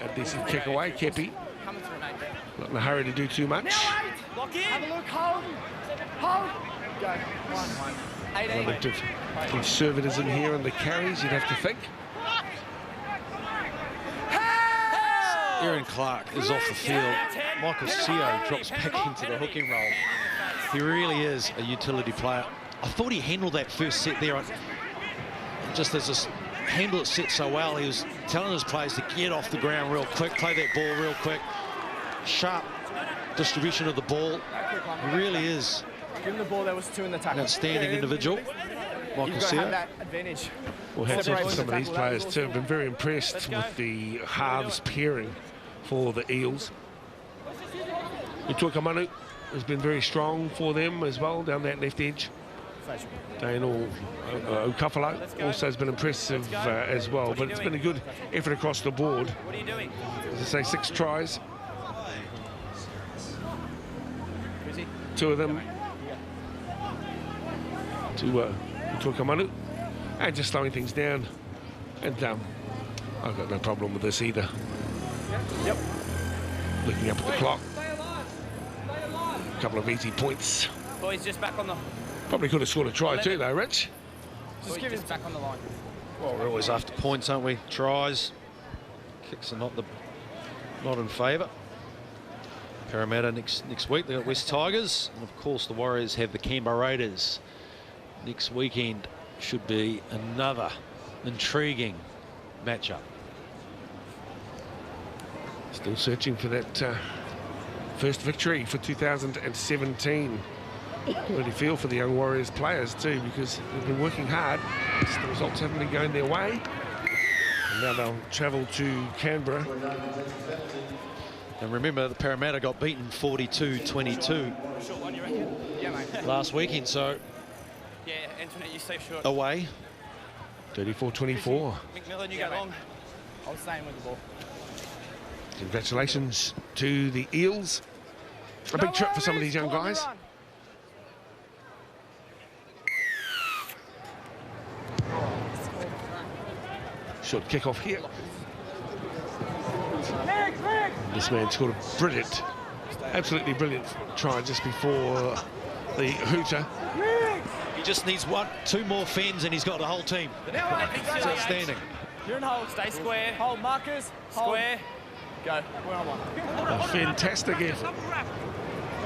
A decent kick away, Kepi. Not in a hurry to do too much. Lock in. Have a look, hold. Go. 1. 18. A bit of conservatism here in the carries, you'd have to think. Aaron Clark is off the field. Michael Seo drops back into the hooking role. He really is a utility player. I thought he handled that first set there. Just as this handle it set so well, he was telling his players to get off the ground real quick, play that ball real quick. Sharp distribution of the ball. He really is. Give him the ball. There was 2 in the tackle. An outstanding individual. Michael You've got to have Seo. that advantage. Well, hats off to some of these players too. I've been very impressed with the halves pairing for the Eels. Utuakamanu has been very strong for them as well down that left edge. Daniel Okafalo also has been impressive as well, but it's been a good effort across the board. What are you doing? As I say, 6 tries. 2 of them to Utuakamanu, and just slowing things down. And I've got no problem with this either. Yep. Looking up at the clock. A couple of easy points. Boys, just back on the... Probably could have scored a try too, though, Rich. Just give it back on the line. Well, we're always after points, aren't we? Tries. Kicks are not in favour. Parramatta next week, they've got West Tigers. And of course, the Warriors have the Canberra Raiders. Next weekend should be another intriguing matchup. Still searching for that first victory for 2017. Really feel for the young Warriors players too, because they've been working hard. Just the results haven't been going their way. And now they'll travel to Canberra. And remember, the Parramatta got beaten 42-22 last weekend, so Yeah, Antoinette, you stay short. away. 34-24. McMillan, you go long. I was staying with the ball. Congratulations to the Eels. A big trip for some of these young guys. Short kick off here. This man scored a brilliant, absolutely brilliant try just before the hooter. He just needs 2 more fins and he's got the whole team. It's outstanding. You're in hold. Stay square. Hold, markers. Square. Go. We're on 1. A fantastic effort.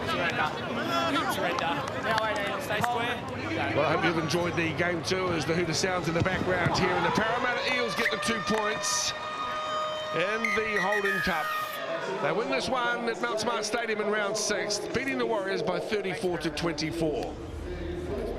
Surrender. Now 18. Stay square. Well, I hope you've enjoyed the game too, as the hooter sounds in the background here. And the Parramatta Eels get the 2 points in the Holden Cup. They win this one at Mount Smart Stadium in round 6, beating the Warriors by 34-24.